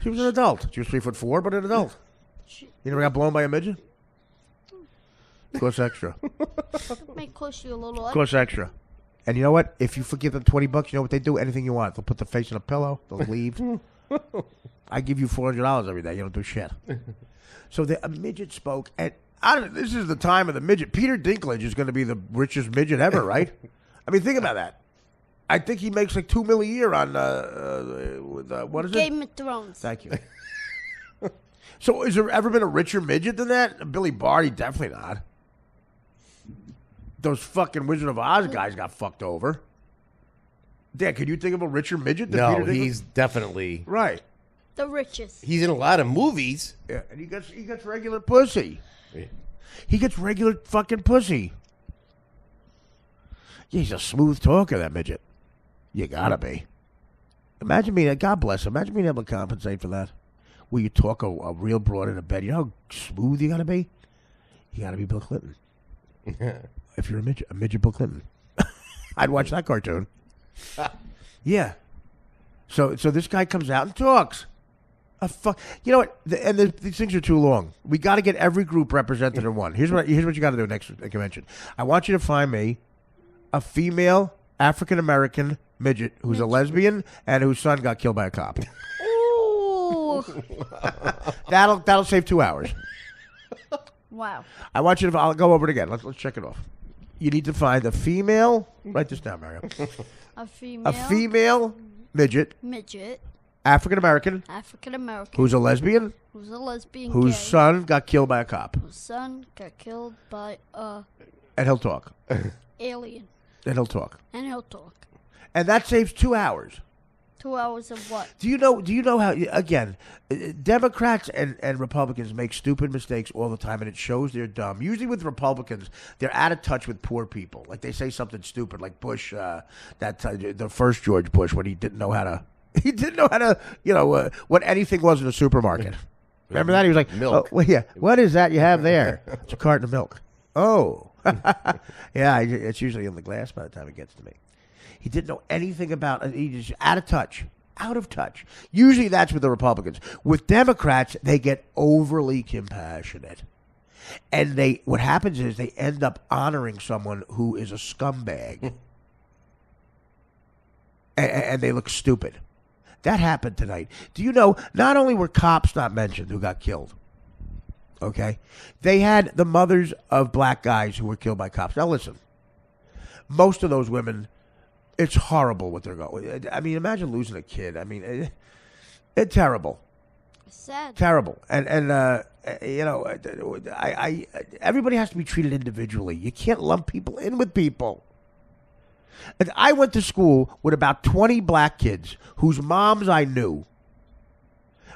She was an adult. She was 3'4", but an adult. You never got blown by a midget? Cost extra. May cost you a little. Cost extra. And you know what? If you forgive them $20, you know what they do? Anything you want. They'll put the face in a pillow. They'll leave. I give you $400 every day. You don't do shit. So a midget spoke, and this is the time of the midget. Peter Dinklage is going to be the richest midget ever, right? I mean, think about that. I think he makes like $2 million a year on what is it? Game of Thrones. Thank you. So, has there ever been a richer midget than that? Billy Barty, definitely not. Those fucking Wizard of Oz guys got fucked over. Dan, could you think of a richer midget than Peter No, Dinklage? he's definitely Right. The richest. He's in a lot of movies. Yeah, and he gets regular pussy. Yeah. He gets regular fucking pussy. Yeah, he's a smooth talker, that midget. You gotta be. Imagine being, God bless him, imagine being able to compensate for that. Where you talk a real broad in a bed. You know how smooth you gotta be? You gotta be Bill Clinton. If you're a midget Bill Clinton. I'd watch that cartoon. Yeah. So this guy comes out and talks. You know what? These things are too long. We got to get every group represented in one. Here's what you got to do next convention. I want you to find me a female African American midget who's a lesbian and whose son got killed by a cop. Ooh. That'll save 2 hours. Wow. I want you to. I'll go over it again. Let's check it off. You need to find a female. Write this down, Mario. A female midget. Midget. African American. African American. Who's a lesbian. Who's a lesbian. Whose gay, son got killed by a cop. Whose son got killed by a And he'll talk. alien. And he'll talk. And he'll talk. And that saves 2 hours. 2 hours of what? Do you know how, again, Democrats and Republicans make stupid mistakes all the time, and it shows they're dumb. Usually with Republicans, they're out of touch with poor people. Like they say something stupid, like Bush, the first George Bush, when he didn't know how to, what anything was in a supermarket. Remember that? He was like, Milk. Oh, well, yeah. What is that you have there? It's a carton of milk. Oh. Yeah, it's usually in the glass by the time it gets to me. He didn't know anything about it. He's just out of touch. Out of touch. Usually that's with the Republicans. With Democrats, they get overly compassionate. And what happens is they end up honoring someone who is a scumbag. and they look stupid. That happened tonight. Do you know, not only were cops not mentioned who got killed, okay? They had the mothers of black guys who were killed by cops. Now listen, most of those women, it's horrible what they're going. I mean, imagine losing a kid. I mean, it's terrible. Sad. Terrible. And everybody has to be treated individually. You can't lump people in with people. And I went to school with about 20 black kids whose moms I knew,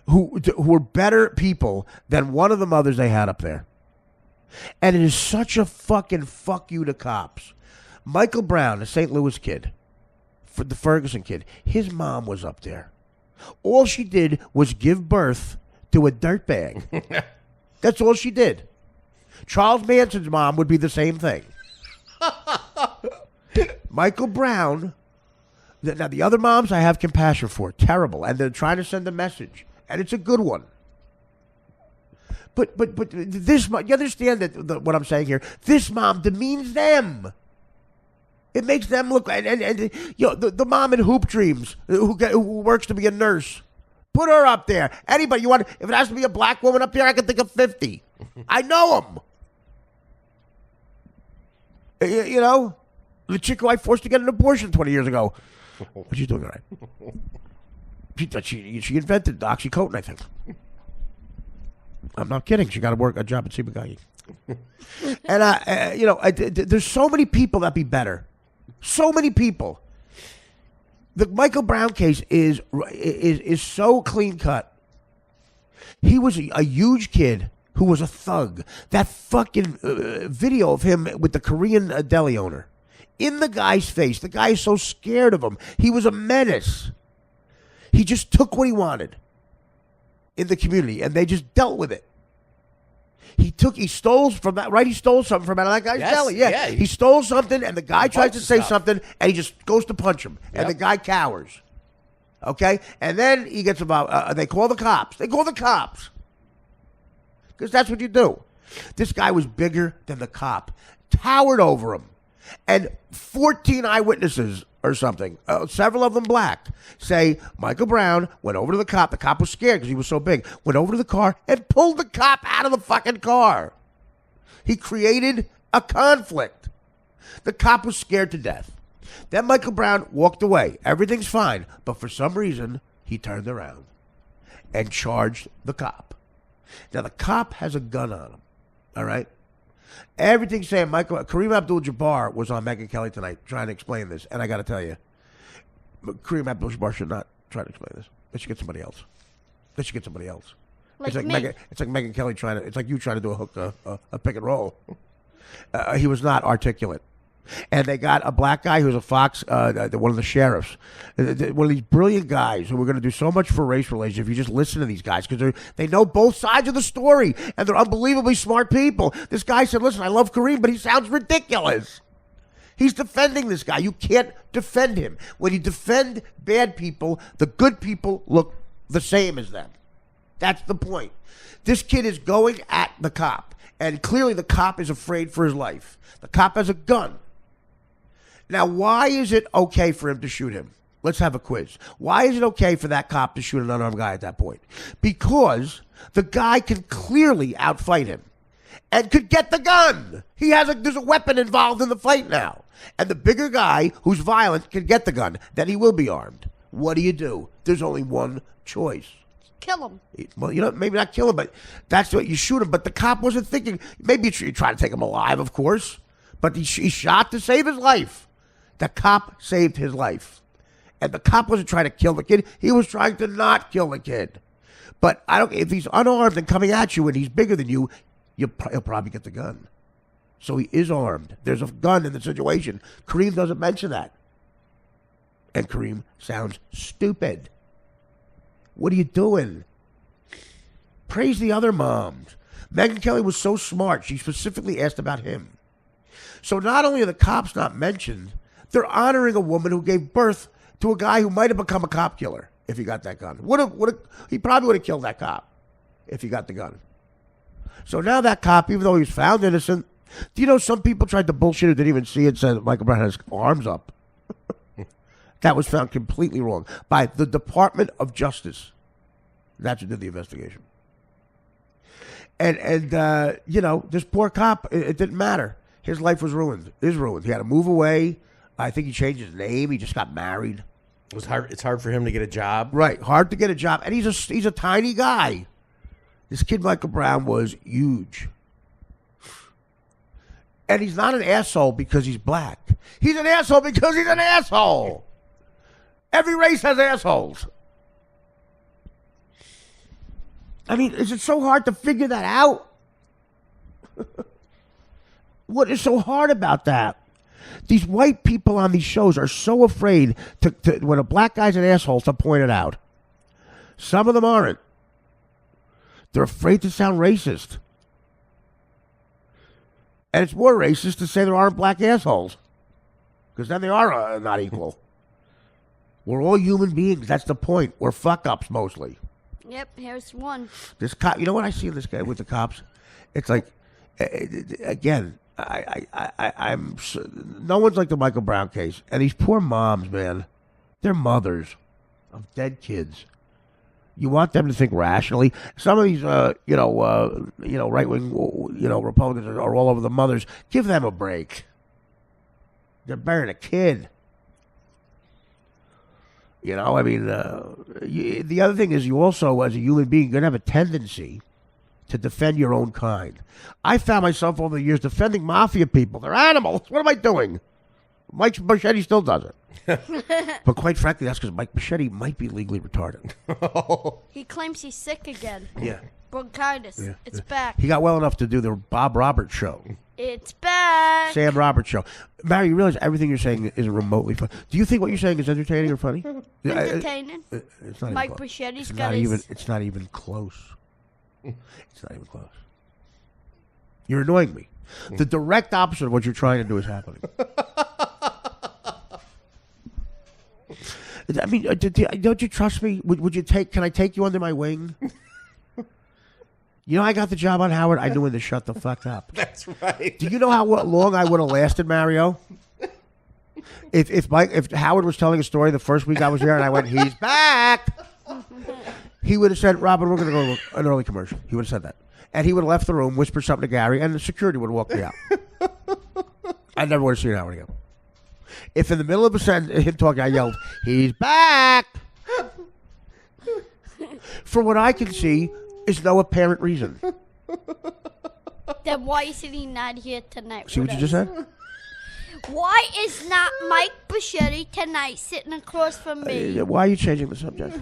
who were better people than one of the mothers they had up there. And it is such a fucking fuck you to cops. Michael Brown, the St. Louis kid, for the Ferguson kid, his mom was up there. All she did was give birth to a dirtbag. That's all she did. Charles Manson's mom would be the same thing. Michael Brown, now the other moms I have compassion for. Terrible. And they're trying to send a message. And it's a good one. But this, you understand that what I'm saying here? This mom demeans them. It makes them look, and you know, the mom in Hoop Dreams who works to be a nurse. Put her up there. Anybody you want? If it has to be a black woman up there, I can think of 50. I know them. You know, the chick who I forced to get an abortion 20 years ago. But she's doing all right. She invented oxycontin, I think. I'm not kidding. She got a job at Sibagagi. And you know, there's so many people that be better. So many people. The Michael Brown case is so clean cut. He was a huge kid who was a thug. That fucking video of him with the Korean deli owner in the guy's face. The guy is so scared of him. He was a menace. He just took what he wanted in the community, and they just dealt with it. He stole from that, right? He stole something from that guy's deli. Yeah. He stole something, and the guy tries to say something, and he just goes to punch him, and the guy cowers. Okay? And then he gets about, they call the cops. They call the cops. Because that's what you do. This guy was bigger than the cop, towered over him. And 14 eyewitnesses or something, several of them black, say Michael Brown went over to the cop. The cop was scared because he was so big. Went over to the car and pulled the cop out of the fucking car. He created a conflict. The cop was scared to death. Then Michael Brown walked away. Everything's fine. But for some reason, he turned around and charged the cop. Now, the cop has a gun on him. All right? Everything's saying Kareem Abdul-Jabbar was on Megyn Kelly tonight trying to explain this. And I got to tell you, Kareem Abdul-Jabbar should not try to explain this. They should get somebody else. Like it's like me. It's like Megyn Kelly it's like you trying to do a hook, a pick and roll. He was not articulate. And they got a black guy who's a Fox, one of the sheriffs, one of these brilliant guys who were going to do so much for race relations if you just listen to these guys because they know both sides of the story and they're unbelievably smart people. This guy said, listen, I love Kareem, but he sounds ridiculous. He's defending this guy. You can't defend him. When you defend bad people, the good people look the same as them. That's the point. This kid is going at the cop, and clearly the cop is afraid for his life. The cop has a gun. Now, why is it okay for him to shoot him? Let's have a quiz. Why is it okay for that cop to shoot an unarmed guy at that point? Because the guy can clearly outfight him and could get the gun. There's a weapon involved in the fight now. And the bigger guy who's violent can get the gun. Then he will be armed. What do? There's only one choice. Kill him. Well, you know, maybe not kill him, but that's what you shoot him. But the cop wasn't thinking. Maybe you try to take him alive, of course. But he shot to save his life. The cop saved his life. And the cop wasn't trying to kill the kid. He was trying to not kill the kid. But if he's unarmed and coming at you and he's bigger than you, he'll probably get the gun. So he is armed. There's a gun in the situation. Kareem doesn't mention that. And Kareem sounds stupid. What are you doing? Praise the other moms. Megyn Kelly was so smart. She specifically asked about him. So not only are the cops not mentioned, they're honoring a woman who gave birth to a guy who might have become a cop killer if he got that gun. He probably would have killed that cop if he got the gun. So now that cop, even though he was found innocent, do you know some people tried to bullshit it, didn't even see it, said that Michael Brown had his arms up. That was found completely wrong by the Department of Justice. That's who did the investigation. And you know, this poor cop, it didn't matter. His life was ruined. Is ruined. He had to move away. I think he changed his name. He just got married. It's hard for him to get a job. Right. Hard to get a job. And he's a tiny guy. This kid, Michael Brown, was huge. And he's not an asshole because he's black. He's an asshole because he's an asshole. Every race has assholes. I mean, is it so hard to figure that out? What is so hard about that? These white people on these shows are so afraid to when a black guy's an asshole to point it out. Some of them aren't. They're afraid to sound racist. And it's more racist to say there aren't black assholes. Because then they are not equal. We're all human beings. That's the point. We're fuck-ups mostly. Yep, here's one. This cop, you know what I see in this guy with the cops? It's like, again, no one's like the Michael Brown case. And these poor moms, man, they're mothers of dead kids. You want them to think rationally. Some of these, right wing, Republicans are all over the mothers. Give them a break. They're burying a kid. The other thing is you also, as a human being, you're going to have a tendency to defend your own kind. I found myself over the years defending mafia people. They're animals. What am I doing? Mike Machete still does it. But quite frankly, that's because Mike Machete might be legally retarded. He claims he's sick again. Yeah. Bronchitis. Yeah. It's back. He got well enough to do the Bob Roberts show. It's back. Sam Roberts show. Mary, you realize everything you're saying isn't remotely funny. Do you think what you're saying is entertaining or funny? Entertaining. It's not Mike even close. Machete's It's got not his... even. It's not even close. It's not even close. You're annoying me. The direct opposite of what you're trying to do is happening. I mean, don't you trust me? Would you take? Can I take you under my wing? You know, I got the job on Howard. I knew when to shut the fuck up. That's right. Do you know how long I would have lasted, Mario? If Howard was telling a story the first week I was there and I went, he's back, he would have said, Robin, we're going to go to an early commercial. He would have said that. And he would have left the room, whispered something to Gary, and the security would have walked me out. I never would have seen Howard again. If in the middle of a sentence, him talking, I yelled, he's back. For what I can see, is no apparent reason. Then why is he not here tonight? See what you just said? Why is not Mike Machete tonight sitting across from me? Why are you changing the subject?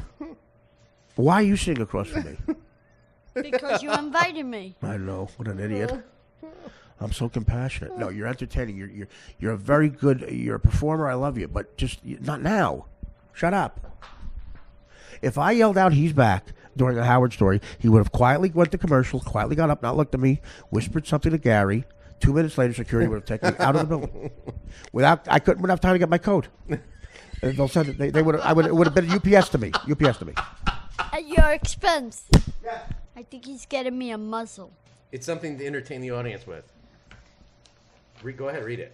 Why are you sitting across from me? Because you invited me. I know. What an idiot. I'm so compassionate. No, you're entertaining. You're a very good. You're a performer. I love you, but just not now. Shut up. If I yelled out, "He's back," during a Howard story, he would have quietly went to commercial, quietly got up, not looked at me, whispered something to Gary. 2 minutes later, security would have taken me out of the building. I wouldn't have time to get my coat. They'll send it. They would. It would have been UPS to me. UPS to me. At your expense. Yeah. I think he's getting me a muzzle. It's something to entertain the audience with. Go ahead, read it.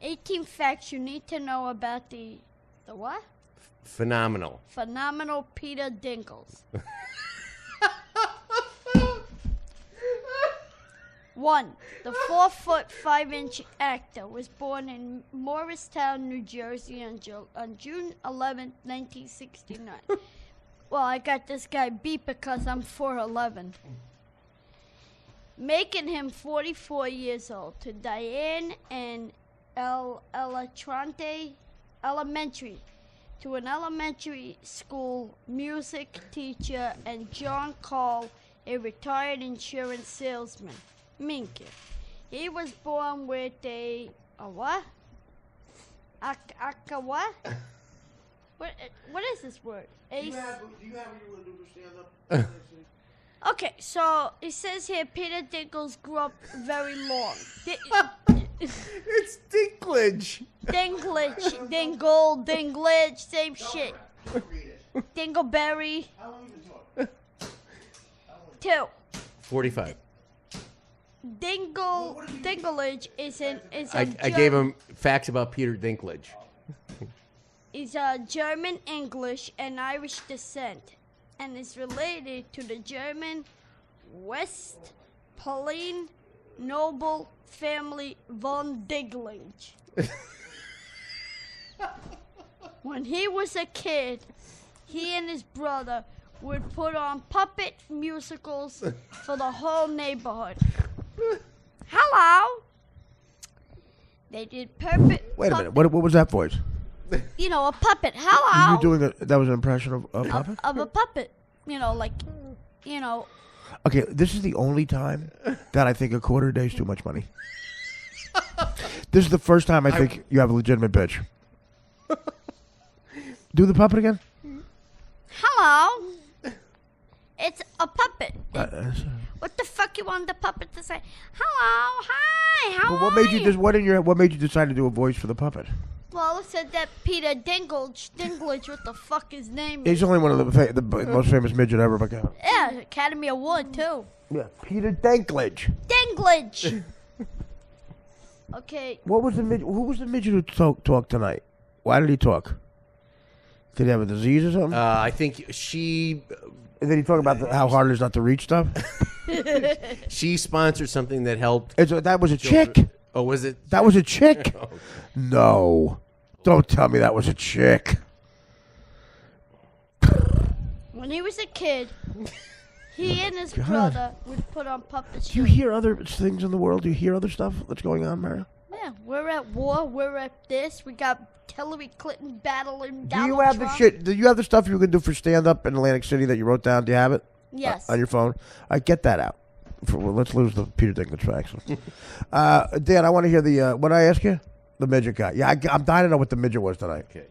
18 facts you need to know about the what? Phenomenal Peter Dinkles. 1. The 4'5" actor was born in Morristown, New Jersey on June 11, 1969. Well, I got this guy beat because I'm 4'11", making him 44 years old. To Diane and Elatrante Elementary, to an elementary school music teacher, and John Call, a retired insurance salesman. Minky. He was born with a what? What? What is this word? Do you have what you want to do for stand up? Okay, so it says here Peter Dinkles grew up very long. It's Dinklage. Dinglage, same shit. Dingleberry. How long you been talking? 2. 45. Dinglage is I gave him facts about Peter Dinklage. Is a German, English, and Irish descent, and is related to the German Westphalian noble family von Dinklage. When he was a kid, he and his brother would put on puppet musicals for the whole neighborhood. Hello. They did perfect. Wait a minute. What was that voice? You know, a puppet. Hello. You doing that was an impression of a puppet? Of a puppet. Okay, this is the only time that I think a quarter a day is too much money. This is the first time I think you have a legitimate bitch. Do the puppet again. Hello. It's a puppet. What the fuck you want the puppet to say? Hello, hi, how But what are made you you? just what made you decide to do a voice for the puppet? Well, it said that Peter Dinklage, what the fuck his name is. He's only one of the most famous midget ever. But Yeah, Academy Award too. yeah, Peter Dinklage. Dinklage. Okay, What was the midget? Who was the midget who talked tonight? Why did he talk? Did he have a disease or something? I think she And then he talk about how hard it is not to reach stuff. sponsored something that helped. That was a chick. Oh, was it? That was a chick. No, don't tell me that was a chick. when he was a kid, he and his brother would put on puppet Do you shows. hear other things in the world? Do you hear other stuff that's going on, Mario? Yeah, we're at war. We're at this. We got Hillary Clinton battling Do Donald you have Trump. the shit? Do you have the stuff you can do for stand up in Atlantic City that you wrote down? Do you have it? Yes. On your phone? All right, get that out. Let's lose the Peter Dinklage facts. Dan, I want to hear the. What did I ask you? The midget guy. Yeah, I'm dying to know what the midget was tonight. Okay.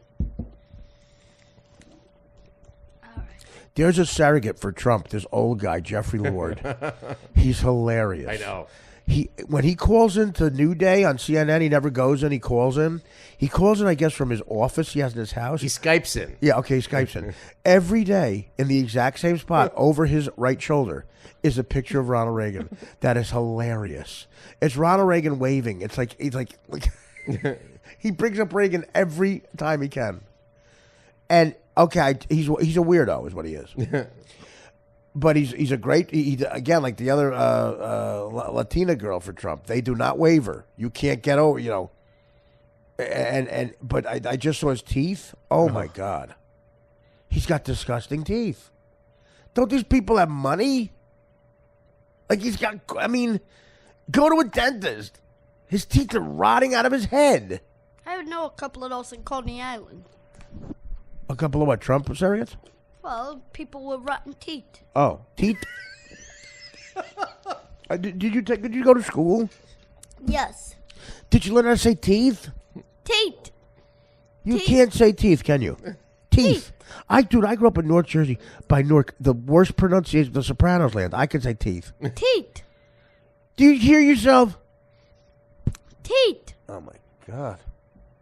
There's a surrogate for Trump. This old guy, Jeffrey Lord. He's hilarious. I know. When he calls into New Day on CNN, he never goes in. He calls in. He calls in, I guess, from his office he has in his house. He Skypes in. Yeah, okay, he Skypes in. Every day, in the exact same spot, over his right shoulder, is a picture of Ronald Reagan. That is hilarious. It's Ronald Reagan waving. It's like he's like he brings up Reagan every time he can. And okay, he's a weirdo, is what he is. But he's a great. Again, like the other Latina girl for Trump, they do not waver. You can't get over. You know. But I just saw his teeth. Oh my God, he's got disgusting teeth. Don't these people have money? Like he's got. I mean, go to a dentist. His teeth are rotting out of his head. I would know a couple of those in Coney Island. A couple of what, Trump surrogates? Well, people with rotten teeth. Oh, teeth. Did you go to school? Yes. Did you learn how to say teeth? Teeth. You Teeth. can't say teeth, can you? Teeth. I grew up in North Jersey by Newark, the worst pronunciation of the Sopranos land. I can say teeth. Teeth. Do you hear yourself? Teeth. Oh my God.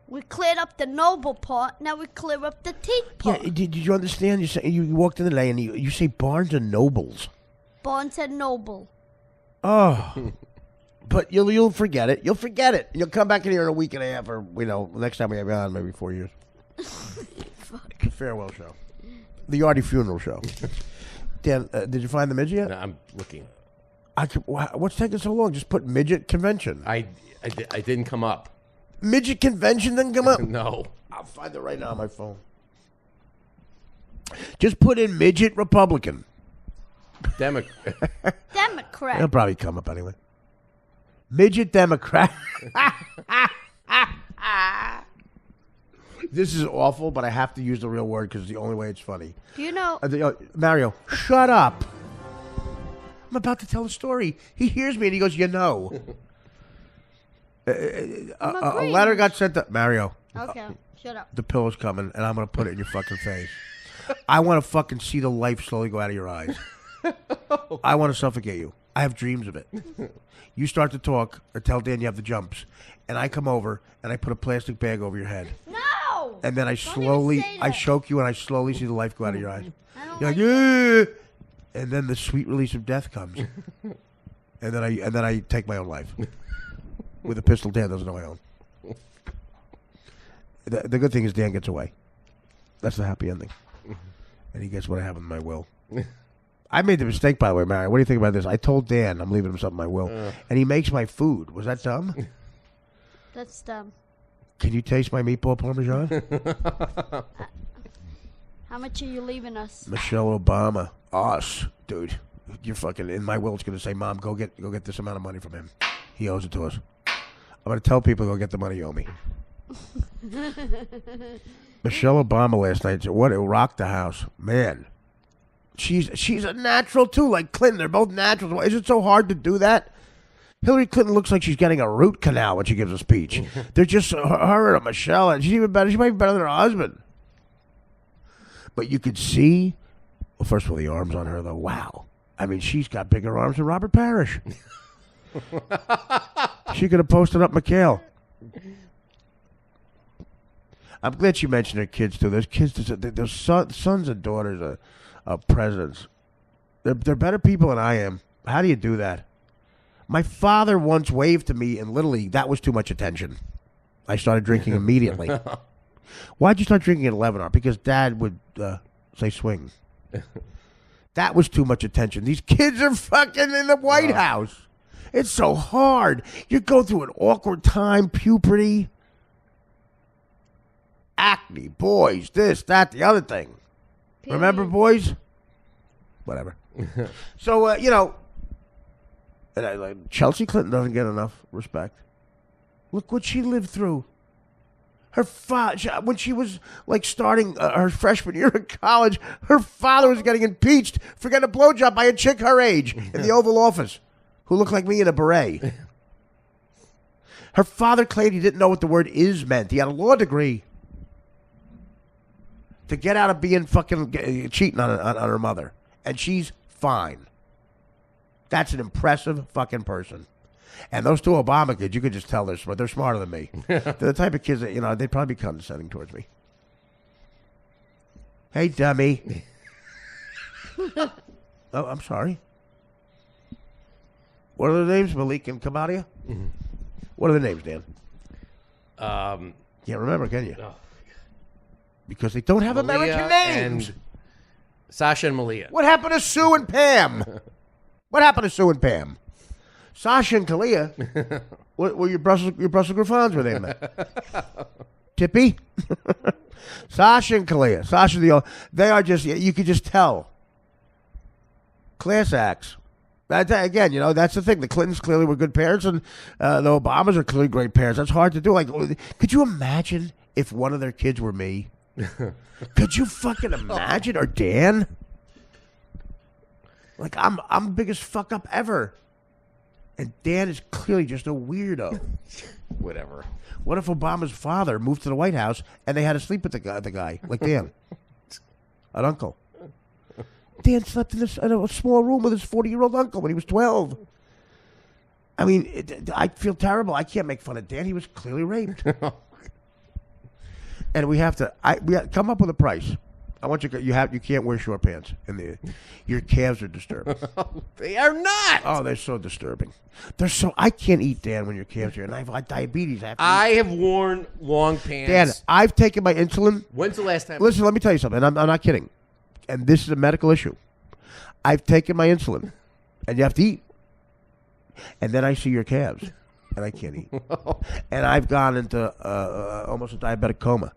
We cleared up the noble part. Now we clear up the teeth Yeah, part. did you understand? You walked in today and you say Barnes and Nobles. Barnes and Noble. Oh. But you'll forget it. You'll forget it. You'll come back in here in a week and a half, or next time we have you on, maybe 4 years. Farewell show, the Artie funeral show. Dan, did you find the midget yet? No, I'm looking. What's taking so long? Just put midget convention. I didn't come up. Midget convention didn't come up. No. I'll find it right now on my phone. Just put in midget Republican. Democrat. It'll probably come up anyway. Midget Democrat. This is awful, but I have to use the real word because it's the only way it's funny. Do you know? Mario, shut up. I'm about to tell a story. He hears me and he goes, you know. A letter got sent to Mario. Okay, shut up. The pillow's coming, and I'm going to put it in your fucking face. I want to fucking see the life slowly go out of your eyes. I want to suffocate you. I have dreams of it. You start to talk or tell Dan you have the jumps, and I come over and I put a plastic bag over your head. No! And then I choke you and I slowly see the life go out of your eyes. I don't You're like like, yeah. And then the sweet release of death comes. and then I take my own life. With a pistol Dan doesn't know I own. The good thing is Dan gets away. That's the happy ending. And he gets what I have in my will. I made the mistake, by the way, Mary. What do you think about this? I told Dan I'm leaving him something in my will. And he makes my food. Was that dumb? That's dumb. Can you taste my meatball parmesan? How much are you leaving us? Michelle Obama. Us. Dude. You're fucking in my will. It's going to say, Mom, go get this amount of money from him. He owes it to us. I'm going to tell people to go get the money you owe me. Michelle Obama last night, what? It rocked the house. Man. she's a natural too, like Clinton. They're both naturals. Is it so hard to do that? Hillary Clinton looks like she's getting a root canal when she gives a speech. They're just her and Michelle, and she's even better. She might be better than her husband. But you could see, well, first of all, the arms on her though. Wow, I mean, she's got bigger arms than Robert Parrish. She could have posted up McHale. I'm glad she mentioned her kids too. Those kids, those sons and daughters of presidents. They're better people than I am. How do you do that? My father once waved to me in Little League. That was too much attention. I started drinking immediately. Why'd you start drinking at 11? Because Dad would say swing. That was too much attention. These kids are fucking in the White House. It's so hard. You go through an awkward time, puberty, acne, boys, this, that, the other thing. Period. Remember, boys? Whatever. So, and Chelsea Clinton doesn't get enough respect. Look what she lived through. Her father, when she was like starting her freshman year in college, her father was getting impeached for getting a blowjob by a chick her age in the Oval Office who looked like me in a beret. Her father claimed he didn't know what the word "is" meant. He had a law degree to get out of being fucking cheating on her mother, and she's fine. That's an impressive fucking person. And those two Obama kids, you could just tell they're smart. They're smarter than me. They're the type of kids that, they'd probably be condescending towards me. Hey, dummy. Oh, I'm sorry. What are the names? Malik and Kamadia? Mm-hmm. What are the names, Dan? Can't remember, can you? No. Because they don't have Malia American names. And Sasha and Malia. What happened to Sue and Pam? What happened to Sue and Pam? Sasha and Kalia were your Brussels Griffons, were they in that? Tippy? Sasha and Kalia. Sasha, they are just, you could just tell. Class acts. Again, that's the thing. The Clintons clearly were good parents, and the Obamas are clearly great parents. That's hard to do. Like, could you imagine if one of their kids were me? Could you fucking imagine? Or Dan? Like, I'm the biggest fuck up ever. And Dan is clearly just a weirdo. Whatever. What if Obama's father moved to the White House and they had to sleep with the guy like Dan? An uncle. Dan slept in a small room with his 40-year-old uncle when he was 12. I mean, I feel terrible. I can't make fun of Dan. He was clearly raped. And we have to come up with a price. I want you can't wear short pants, and your calves are disturbing. They are not. Oh, they're so disturbing. I can't eat, Dan, when your calves are. And I've got diabetes. I have worn long pants. Dan, I've taken my insulin. When's the last time? Listen, let me tell you something. And I'm not kidding. And this is a medical issue. I've taken my insulin, and you have to eat. And then I see your calves, and I can't eat. And I've gone into almost a diabetic coma.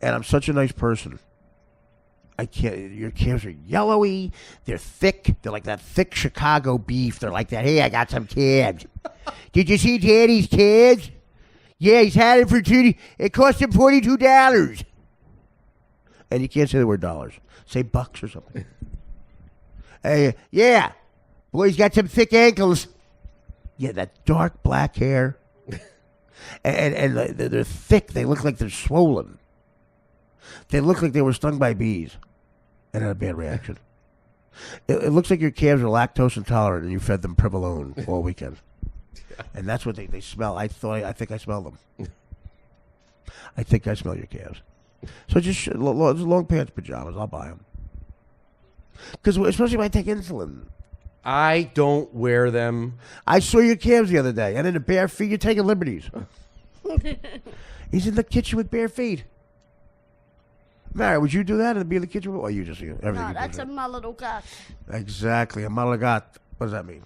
And I'm such a nice person. I can't. Your calves are yellowy. They're thick. They're like that thick Chicago beef. They're like that. Hey, I got some calves. Did you see Daddy's calves? Yeah, he's had it for $2. It cost him $42. And you can't say the word dollars. Say bucks or something. Hey, yeah. Boy's got some thick ankles. Yeah, that dark black hair. and they're thick. They look like they're swollen. They look like they were stung by bees and had a bad reaction. It looks like your calves are lactose intolerant and you fed them provolone all weekend. And that's what they smell. I think I smell them. I think I smell your calves. So just long pants, pajamas. I'll buy them. Because especially if I take insulin. I don't wear them. I saw your calves the other day. And in the bare feet, you're taking liberties. He's in the kitchen with bare feet. Mary, would you do that and be in the kitchen? Or you just everything? No, that's a malagat. Exactly, a malagat. What does that mean?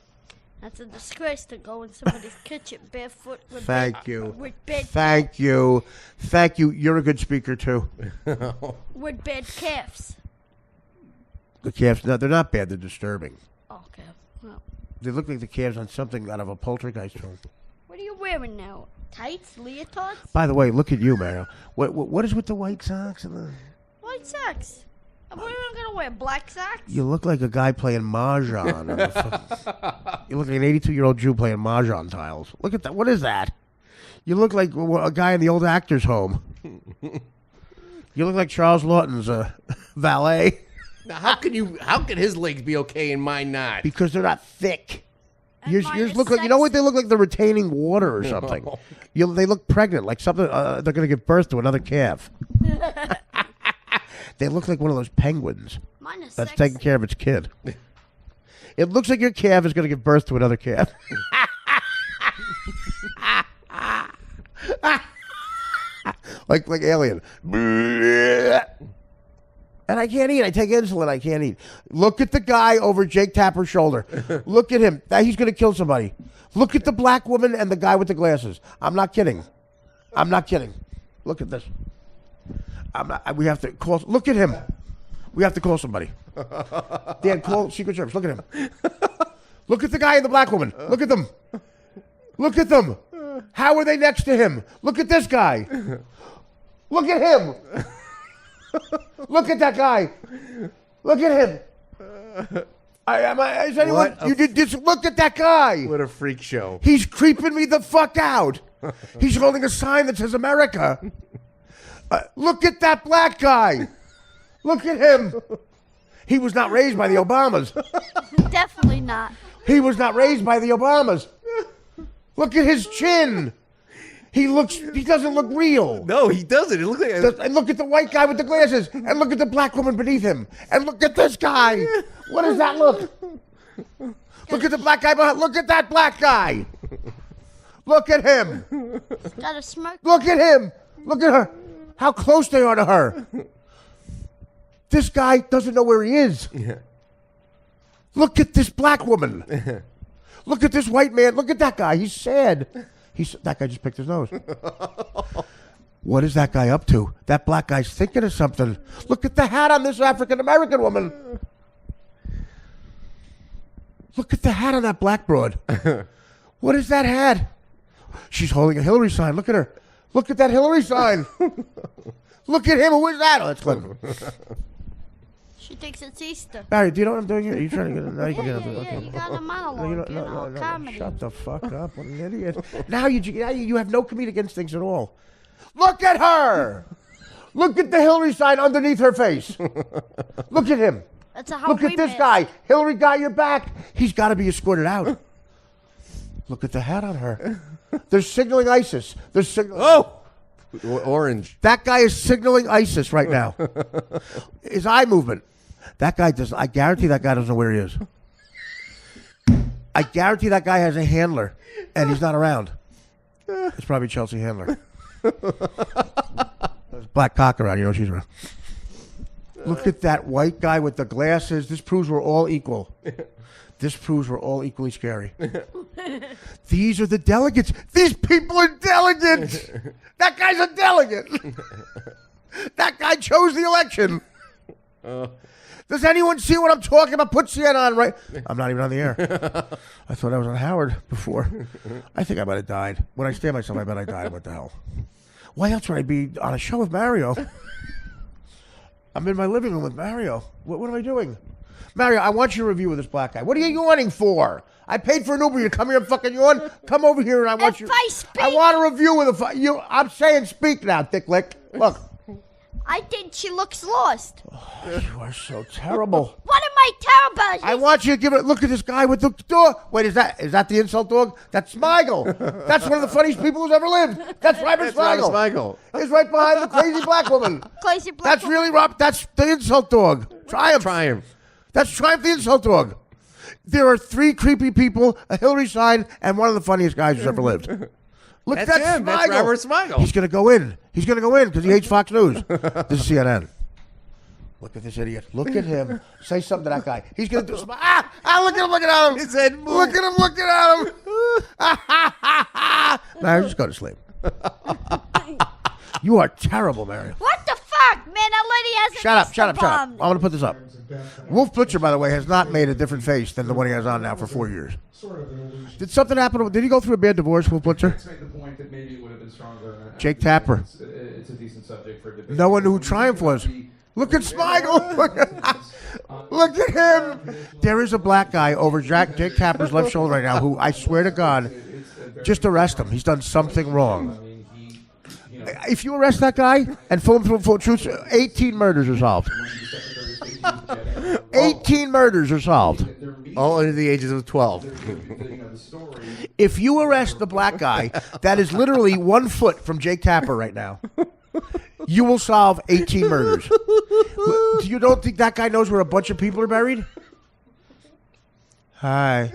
That's a disgrace to go in somebody's kitchen barefoot with Thank you. With bed Thank you. Thank you. You're a good speaker too. with bed calves. The calves, no, they're not bad. They're disturbing. Okay. Well, They look like the calves on something out of a poltergeist film. what are you wearing now? Tights, leotards, By the way, look at you, Mario. What is with the white socks and the? white socks. Where am I gonna wear black socks. You look like a guy playing mahjong. You look like an 82-year-old Jew playing mahjong tiles. Look at that. What is that? You look like a guy in the old actors' home. You look like Charles Lawton's valet. Now, how can his legs be okay and mine not? Because they're not thick. And Yours mine is look like, you know what? They sexy. look like they're retaining water or something. They look pregnant, like something. They're going to give birth to another calf. They look like one of those penguins Mine is that's sexy. taking care of its kid. It looks like your calf is going to give birth to another calf. like Alien. And I can't eat. I take insulin. I can't eat. Look at the guy over Jake Tapper's shoulder. Look at him. He's going to kill somebody. Look at the black woman and the guy with the glasses. I'm not kidding. I'm not kidding. Look at this. We have to call. Look at him. We have to call somebody. Dan, call Secret Service. Look at him. Look at the guy and the black woman. Look at them. Look at them. How are they next to him? Look at this guy. Look at him. Look at that guy. Look at him. Is anyone? You did this? Look at that guy. What a freak show. He's creeping me the fuck out. He's holding a sign that says America. Look at that black guy. Look at him. He was not raised by the Obamas. Definitely not. He was not raised by the Obamas. Look at his chin. He doesn't look real. No, he doesn't. It looks like And look at the white guy with the glasses. And look at the black woman beneath him. And look at this guy. What does that look? Look at the black guy behind. Look at that black guy. Look at him. Got a smoke. Look at him. Look at her. How close they are to her. This guy doesn't know where he is. Yeah. Look at this black woman. Look at this white man. Look at that guy. He's sad. That guy just picked his nose. What is that guy up to? That black guy's thinking of something. Look at the hat on this African-American woman. Look at the hat on that black broad. What is that hat? She's holding a Hillary sign. Look at her. Look at that Hillary sign. Look at him. Who is that? Oh, that's Clinton. She thinks it's Easter. Barry, do you know what I'm doing here? Are you trying to get it? No, you can get it. Yeah, Okay. you got a monologue, No, comedy. shut the fuck up. What an idiot. Now you have no comedic instincts at all. Look at her. Look at the Hillary sign underneath her face. Look at him. That's a Look at this guy. Hillary got your back. He's got to be escorted out. Look at the hat on her. They're signaling ISIS. They're signaling. Oh! Orange. That guy is signaling ISIS right now. His eye movement. That guy does. I guarantee that guy doesn't know where he is. I guarantee that guy has a handler, and he's not around. It's probably Chelsea Handler. There's black cock around. You know she's around. Look at that white guy with the glasses. This proves we're all equal. This proves we're all equally scary. These are the delegates. These people are delegates. That guy's a delegate. That guy chose the election. Does anyone see what I'm talking about? Put CNN on, right? I'm not even on the air. I thought I was on Howard before. I think I might have died. When I stand myself, I bet I died. What the hell? Why else would I be on a show with Mario? I'm in my living room with Mario. What am I doing? Mario, I want you to review with this black guy. What are you yawning for? I paid for an Uber. You come here and fucking yawn? Come over here and I want If you. I speak- I want a review with a. I'm saying speak now, Dick Lick. Look. I think she looks lost. You are so terrible. What am I terrible? I want you to give it. Look at this guy with the dog. Wait, is that the insult dog? That's Smigel. That's one of the funniest people who's ever lived. That's Robert Smigel. Michael. He's right behind the crazy black woman. Crazy black That's woman. really Rob. That's the insult dog. Triumph. Triumph. That's Triumph the insult dog. There are 3 creepy people, a Hillary sign, and one of the funniest guys who's ever lived. Look, That's him. That's Smigel. Robert Smigel. He's gonna go in. He's gonna go in because he hates Fox News. This is CNN. Look at this idiot. Look at him. Say something to that guy. He's gonna do. Look at him looking at him. His head moved. Look at him looking at him. Mario, just go to sleep. You are terrible, Mario. What the fuck, man? That lady hasn't Shut up. I'm bombed. gonna put this up. Wolf Blitzer, by the way, has not made a different face than the one he has on now for 4 years. Sort of an illusion. Did something happen? Did he go through a bad divorce, Wolf Blitzer? Let's make the point that maybe it would have been stronger. Jake Tapper. It's a decent subject for debate. No one knew who Triumph was. Look at Smigel. Look at him. There is a black guy over Jake Tapper's left shoulder right now who, I swear to God, just arrest him. He's done something wrong. If you arrest that guy and fill him full of truth, 18 murders are solved. 18 murders are solved. All under the ages of 12. If you arrest the black guy that is literally 1 foot from Jake Tapper right now, you will solve 18 murders. You don't think that guy knows where a bunch of people are buried? Hi.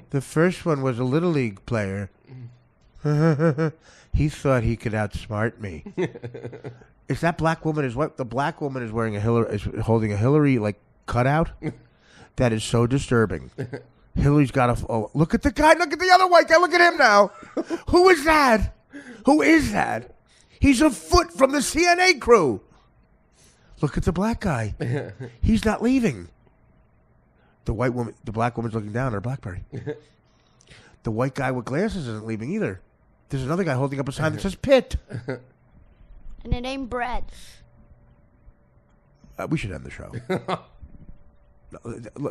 The first one was a Little League player. He thought he could outsmart me. Is that black woman is what? The black woman is wearing is holding a Hillary like cutout. That is so disturbing. Hillary's got a. Oh, look at the guy. Look at the other white guy. Look at him now. Who is that? Who is that? He's a foot from the CNA crew. Look at the black guy. He's not leaving. The white woman, the black woman's looking down at her BlackBerry. The white guy with glasses isn't leaving either. There's another guy holding up a sign that says Pitt. And it ain't bread. We should end the show.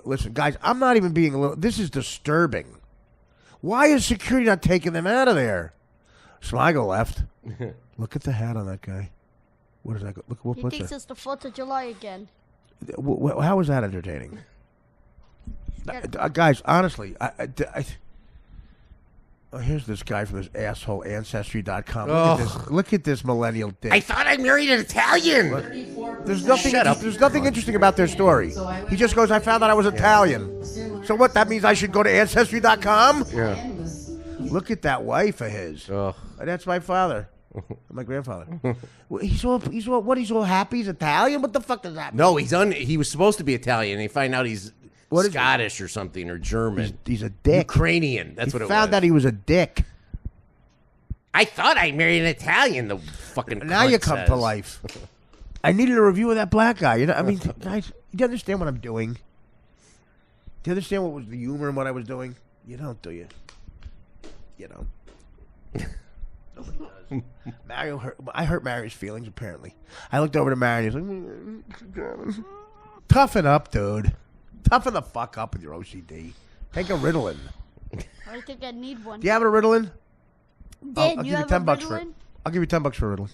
Listen, guys, I'm not even being a little. This is disturbing. Why is security not taking them out of there? Smigel left. Look at the hat on that guy. What is that? Look, He what's thinks that? it's the 4th of July again. How is that entertaining? Guys, honestly, here's this guy from this asshole Ancestry.com. Look at this millennial dick. I thought I married an Italian. There's nothing. There's nothing interesting about their story. He just goes, "I found out I was Italian." So what? That means I should go to Ancestry.com? Yeah. Look at that wife of his. Ugh. That's my father. My grandfather. He's all happy. He's Italian. What the fuck does that mean? No, he was supposed to be Italian. And they find out he's Scottish or something, or German. He's a dick. Ukrainian. That's what it was. Found out he was a dick. I thought I married an Italian. The fucking Now cunt you come says. to life. I needed a review of that black guy. You know, I mean, guys, do you understand what I'm doing? Do you understand what was the humor in what I was doing? You don't, do you? You don't. Nobody does. Mario I hurt Mario's feelings, apparently. I looked over to Mario and he's like, toughen up, dude. Toughen the fuck up with your OCD. Take a Ritalin. I think I need one. Do you have a Ritalin? Dad, I'll give you you have $10 a for it. Ritalin? I'll give you $10 for a Ritalin.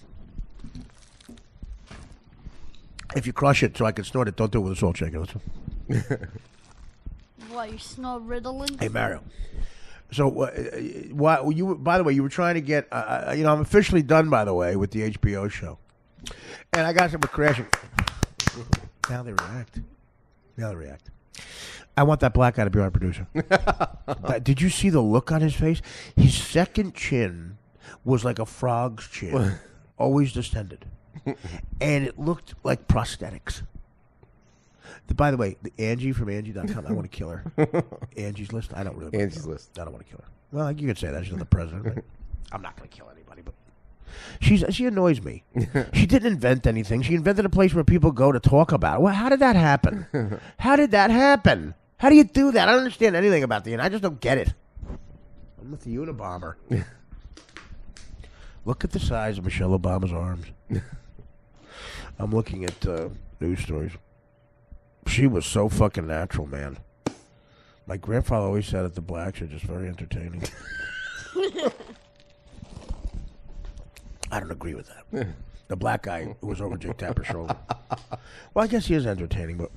If you crush it so I can snort it, don't do it with a salt shaker. What, you snort Ritalin? Hey, Mario. So, by the way, you were trying to get, I'm officially done, by the way, with the HBO show. And I got some crashing. Now they react. I want that black guy to be our producer. Did you see the look on his face? His second chin was like a frog's chin, always distended. And it looked like prosthetics. By the way, the Angie from Angie.com, I want to kill her. Angie's List, I don't really want to Angie's kill her. List. I don't want to kill her. Well, you could say that. She's not the president, right? I'm not going to kill anybody, but she annoys me. She didn't invent anything. She invented a place where people go to talk about it. Well, how did that happen? How did that happen? How do you do that? I don't understand anything about the end. I just don't get it. I'm with the Unabomber. Look at the size of Michelle Obama's arms. I'm looking at news stories. She was so fucking natural, man. My grandfather always said that the blacks are just very entertaining. I don't agree with that. The black guy who was over Jake Tapper's shoulder. Well, I guess he is entertaining, but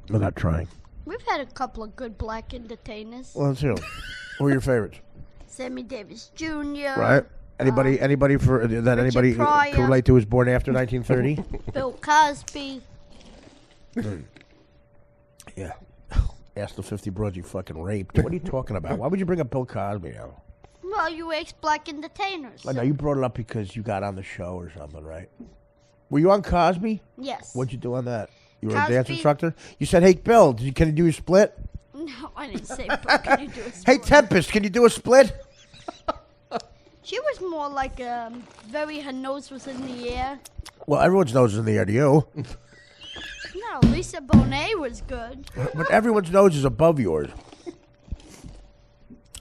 we're not trying. We've had a couple of good black entertainers. Well, let's hear them. Who are your favorites? Sammy Davis Jr. Right? Anybody for that? Anybody Pryor. can relate to was born after 1930? Bill Cosby. Yeah. Ask the 50 broads you fucking raped. What are you talking about? Why would you bring up Bill Cosby now? Well, you asked black entertainers. I know you brought it up because you got on the show or something, right? Were you on Cosby? Yes. What'd you do on that? You were Cosby. a dance instructor? You said, hey, Bill, can you do a split? No, I didn't say, but can you do a Hey, split? Tempest, can you do a split? She was more like her nose was in the air. Well, everyone's nose is in the air to you. No, Lisa Bonet was good. But everyone's nose is above yours.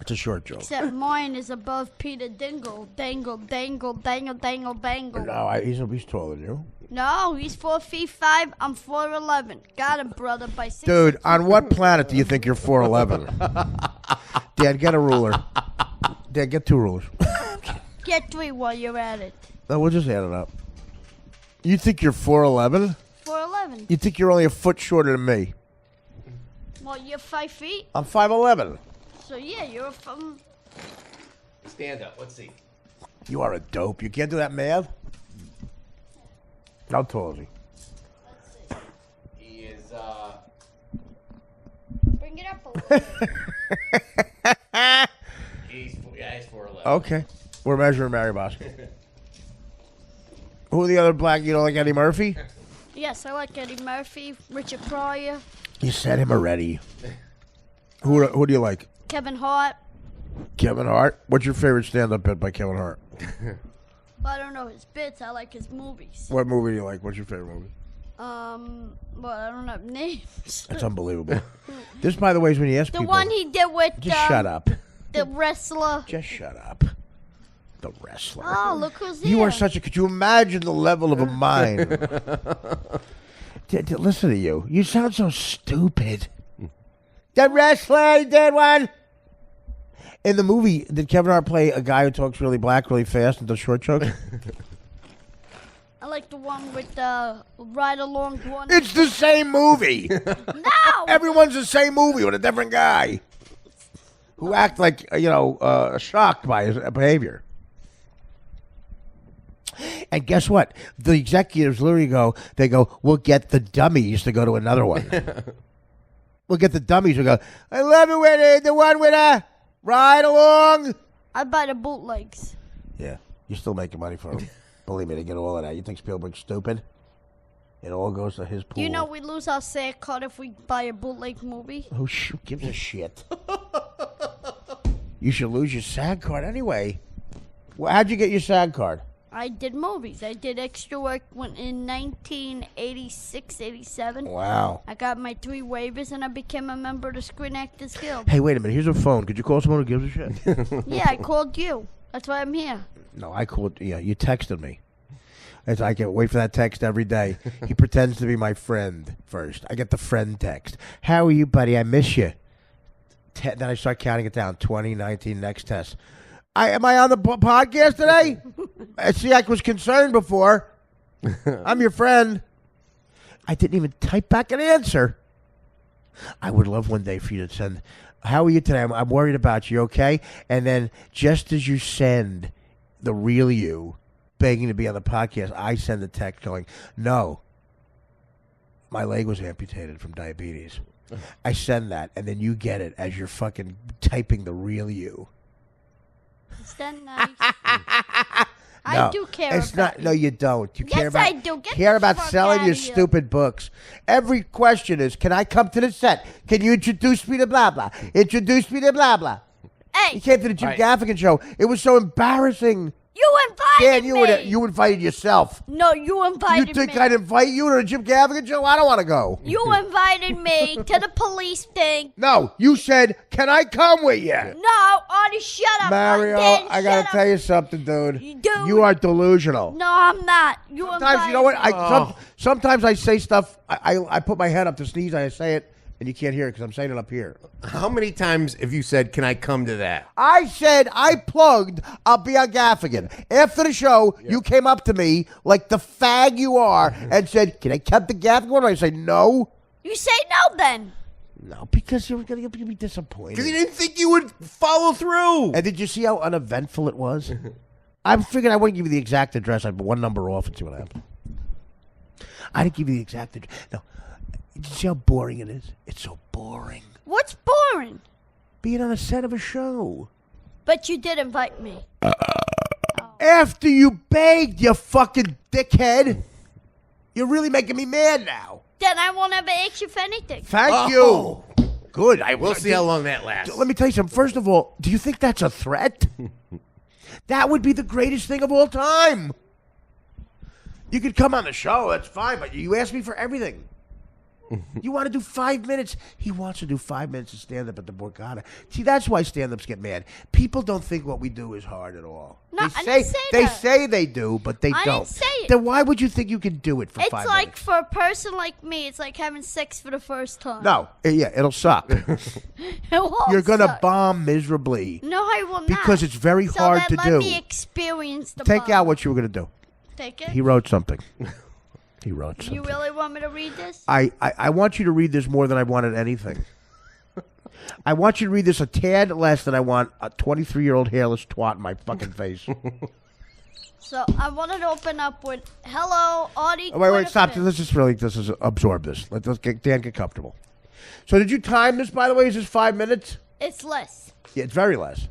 It's a short joke. Except mine is above Peter Dingle. Dangle, dangle, dangle, dangle, bangle. No, he's taller than you. No, he's 4'5". I'm 4'11". Got him, brother, by 6. Dude, on what planet do you think you're 4'11"? Dad, get a ruler. Dad, get 2 rulers. Get 3 while you're at it. No, we'll just add it up. You think you're 4'11"? 4'11". You think you're only a foot shorter than me? Well, you're 5 feet. I'm 5'11". So yeah, you're from. Stand up. Let's see. You are a dope. You can't do that math? How tall is he? Let's see. He is, Bring it up a little bit. he's 4'11". Okay. We're measuring Mary Bosco. Who are the other black? You don't like Eddie Murphy? Yes, I like Eddie Murphy, Richard Pryor, You said him already. Who do you like? Kevin Hart. Kevin Hart? What's your favorite stand-up bit by Kevin Hart? Well, I don't know his bits. I like his movies. What movie do you like? What's your favorite movie? Well, I don't have names. That's unbelievable. This, by the way, is when you ask The people. one he did with Just shut up. the wrestler. Just shut up. The wrestler. Oh, look who's here. You are such a. Could you imagine the level of a mind? Listen to you. You sound so stupid. The wrestler, he did one. In the movie, did Kevin Hart play a guy who talks really black, really fast, and does short jokes? I like the one with the ride along one. It's the same movie. No. Everyone's the same movie with a different guy who act like shocked by his behavior. And guess what? The executives literally they go, we'll get the dummies to go to another one. We'll get the dummies to go, I love it when the one with a ride along. I buy the bootlegs. Yeah, you're still making money for him. Believe me, they get all of that. You think Spielberg's stupid? It all goes to his pool. You know we lose our SAG card if we buy a bootleg movie. Who gives a shit? You should lose your SAG card anyway. Well, how'd you get your SAG card? I did movies. I did extra work in 1986, 87. Wow. I got my 3 waivers and I became a member of the Screen Actors Guild. Hey, wait a minute. Here's a phone. Could you call someone who gives a shit? Yeah, I called you. That's why I'm here. No, I called. Yeah, you texted me. As I can wait for that text every day. He pretends to be my friend first. I get the friend text. How are you, buddy? I miss you. Then I start counting it down. 20, 19, next test. Am I on the podcast today? See, I was concerned before. I'm your friend. I didn't even type back an answer. I would love one day for you to send, how are you today? I'm worried about you, okay? And then just as you send the real you begging to be on the podcast, I send a text going, no, my leg was amputated from diabetes. I send that, and then you get it as you're fucking typing the real you. Is that nice? No, I do care it's about not. No, you don't. You care Yes, about. I do. Get care the about fuck selling outta your here. stupid books. Every question is, can I come to the set? Can you introduce me to blah blah? Introduce me to blah blah. Hey, You came to the Jim Right. Gaffigan show. It was so embarrassing. you invited Dan, me. you invited yourself. No, you You invited think me. I'd invite you to the Jim Gaffigan show? I don't want to go. You invited me to the police thing. No, you said, can I come with you? No, Artie, shut up. Mario, Dan, I gotta shut tell up. you something, dude. Dude. You are delusional. No, I'm not. You Sometimes, you know what? invited me. Sometimes I say stuff. I put my head up to sneeze. And I say it, and you can't hear it because I'm saying it up here. How many times have you said, can I come to that? I said I plugged. I'll be on Gaffigan. After the show, you came up to me like the fag you are and said, "Can I come to Gaffigan?" I say no. You say no then. No, because you're gonna be disappointed. Because he didn't think you would follow through. And did you see how uneventful it was? I figured I wouldn't give you the exact address. I'd put one number off and see what happened. I didn't give you the exact address. No. Did you see how boring it is? It's so boring. What's boring? Being on a set of a show. But you did invite me. After you begged, you fucking dickhead. You're really making me mad now. Then I won't ever ask you for anything. Thank Oh. you. Good. We'll see how long that lasts. Let me tell you something. First of all, do you think that's a threat? That would be the greatest thing of all time. You could come on the show. That's fine. But you asked me for everything. You want to do 5 minutes? He wants to do 5 minutes of stand-up at the Borgata. See, that's why stand-ups get mad. People don't think what we do is hard at all. No, they I say, didn't say they that. say they do, but they I don't. didn't say it. Then why would you think you can do it for It's 5 like minutes? for a person like me, it's like having sex for the first time. No, yeah, it'll suck. It won't You're gonna suck. bomb miserably No, I will not. because it's very so hard then to let do. me experience the Take bomb. out what you were gonna do. Take it. He wrote something. He wrote something. You really want me to read this? I want you to read this more than I wanted anything. I want you to read this a tad less than I want a 23-year-old hairless twat in my fucking face. So I wanted to open up with "Hello, Artie." Wait, stop. Griffin." Let's just really absorb this. Let's get Dan get comfortable. So did you time this, by the way? Is this 5 minutes? It's less. Yeah, it's very less.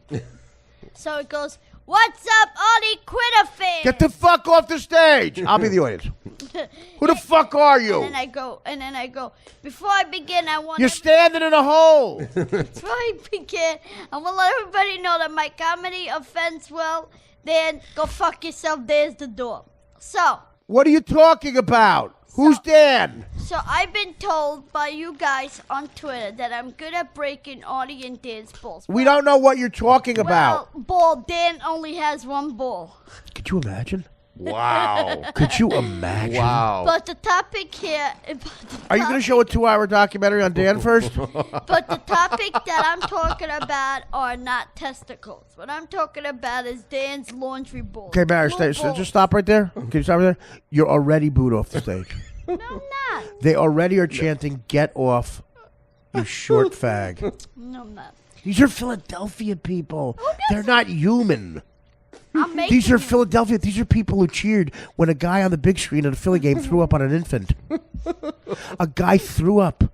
So it goes, "What's up, Artie Quitter fan?" Get the fuck off the stage. I'll be the audience. Who the fuck are you? And then I go, before I begin, I want You're standing in a hole. before I begin, I want to let everybody know that my comedy offends well. Then go fuck yourself. There's the door. So What are you talking about? Who's Dan? I've been told by you guys on Twitter that I'm good at breaking Artie and Dan's balls. We don't know what you're talking about. Well, ball. Dan only has one ball. Could you imagine? Wow. Could you imagine? Wow. But the topic here. Are you going to show a 2-hour documentary on Dan first? But the topic that I'm talking about are not testicles. What I'm talking about is Dan's laundry ball. Okay, Barry, Blue so ball. just stop right there. Can you stop right there? You're already booed off the stage. No, I'm not. They already are chanting, "Get off, you short fag." No, I'm not. These are Philadelphia people. They're not human. I'm making These are it. Philadelphia. These are people who cheered when a guy on the big screen at a Philly game threw up on an infant. A guy threw up.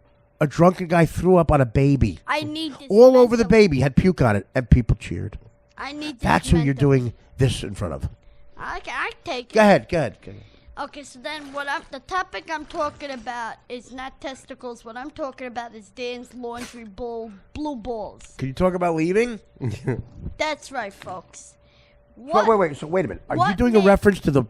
A drunken guy threw up on a baby. I need this. All over the mental- baby, had puke on it, and people cheered. I need this. That's who you're mental- doing this in front of. I take Go it. ahead. Okay, so then the topic I'm talking about is not testicles. What I'm talking about is Dan's laundry bowl, blue balls. Can you talk about leaving? That's right, folks. What? Wait. So wait a minute. Are you What doing a man- reference to the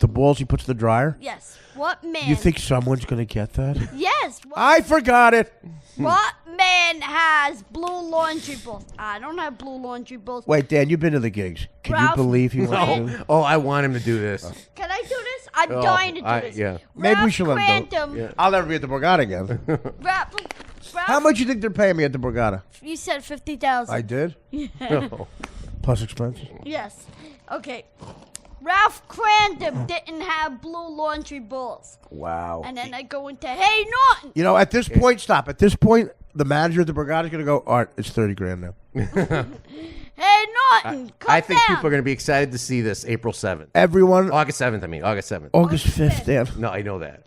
balls he puts in the dryer? Yes. What man? You think someone's gonna get that? Yes. I forgot it. What man has blue laundry balls? I don't have blue laundry balls. Wait, Dan, you've been to the gigs. Can Ralph- you believe he wants to? Oh, I want him to do this. Can I do this? I'm Oh, dying to do this. yeah. Maybe we Ralph should let him do it. Crantham- Yeah. I'll never be at the Borgata again. Ralph, How much you think they're paying me at the Borgata? You said 50,000. I did. No. Plus expenses. Yes. Okay. Ralph Crantham didn't have blue laundry balls. Wow. And then I go into, hey, Norton. You know, at this point, stop. At this point, the manager at the Borgata is gonna go, "Art, it's 30 grand now." Hey, Norton, come I think down. people are going to be excited to see this April 7th. Everyone, August 7th, I mean. August 7th. August 5th, Dan. No, I know that.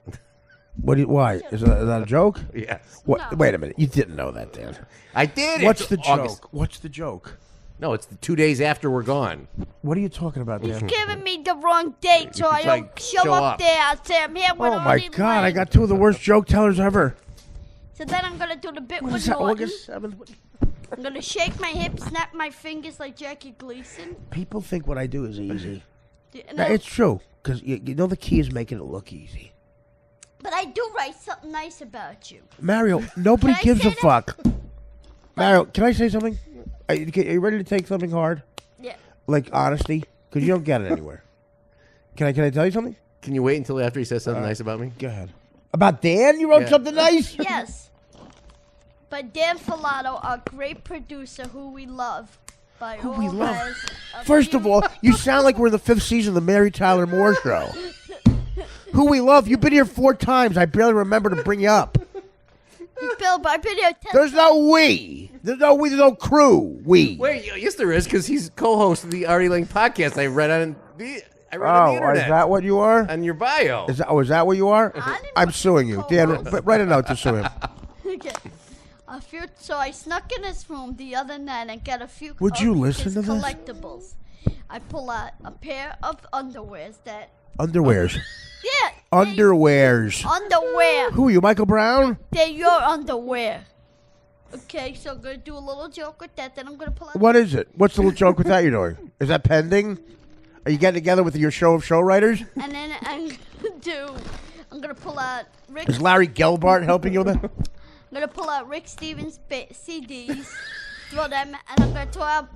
Why? Is that a joke? Yes. What? No. Wait a minute. You didn't know that, Dan. I did. What's It's the joke? August. What's the joke? No, it's the 2 days after we're gone. What are you talking about, He's Dan? giving me the wrong date, so I It's don't like, show show up up. there. I'll say I'm here with Oh my Artie God! I Lang. got two of the worst joke tellers ever. So then I'm going to do the bit What with is that? Norton. August 7th? I'm going to shake my hips, snap my fingers like Jackie Gleason. People think what I do is easy. And No, I- it's true. Because you know the key is making it look easy. but I do write something nice about you. Mario, nobody Can I gives say a that? fuck. Mario, can I say something? Are you ready to take something hard? Yeah. Like honesty? Because you don't get it anywhere. Can I tell you something? Can you wait until after he says something nice about me? Go ahead. About Dan? You wrote Yeah. something nice? Yes. But Dan Filato, our great producer who we love. By Who all we love? has a First of all, beautiful- you sound like we're in the 5th season of the Mary Tyler Moore Show. Who we love? You've been here 4 times. I barely remember to bring you up. Bill, but I've been here 10 There's no we. There's no crew. We. Wait, yes, there is, because he's co-host of the Artie Lang podcast. I read on the Oh, internet. is that what you are? On your bio. Is that what you are? I didn't I'm know suing you. Dan, co-host. write a note to sue him. Okay. So I snuck in his room the other night and got a few Would you of listen his to this? collectibles. I pull out a pair of underwears that Underwears. yeah Underwears. underwear. Who are you, Michael Brown? They're your underwear. Okay, so I'm gonna do a little joke with that. Then I'm gonna pull out. What is it? What's the little joke with that you're doing? Is that pending? Are you getting together with your show of show writers? And then I'm gonna pull out Rick. Is Larry Gelbart helping you with that? I'm gonna pull out Rick Stevens CDs, throw them, and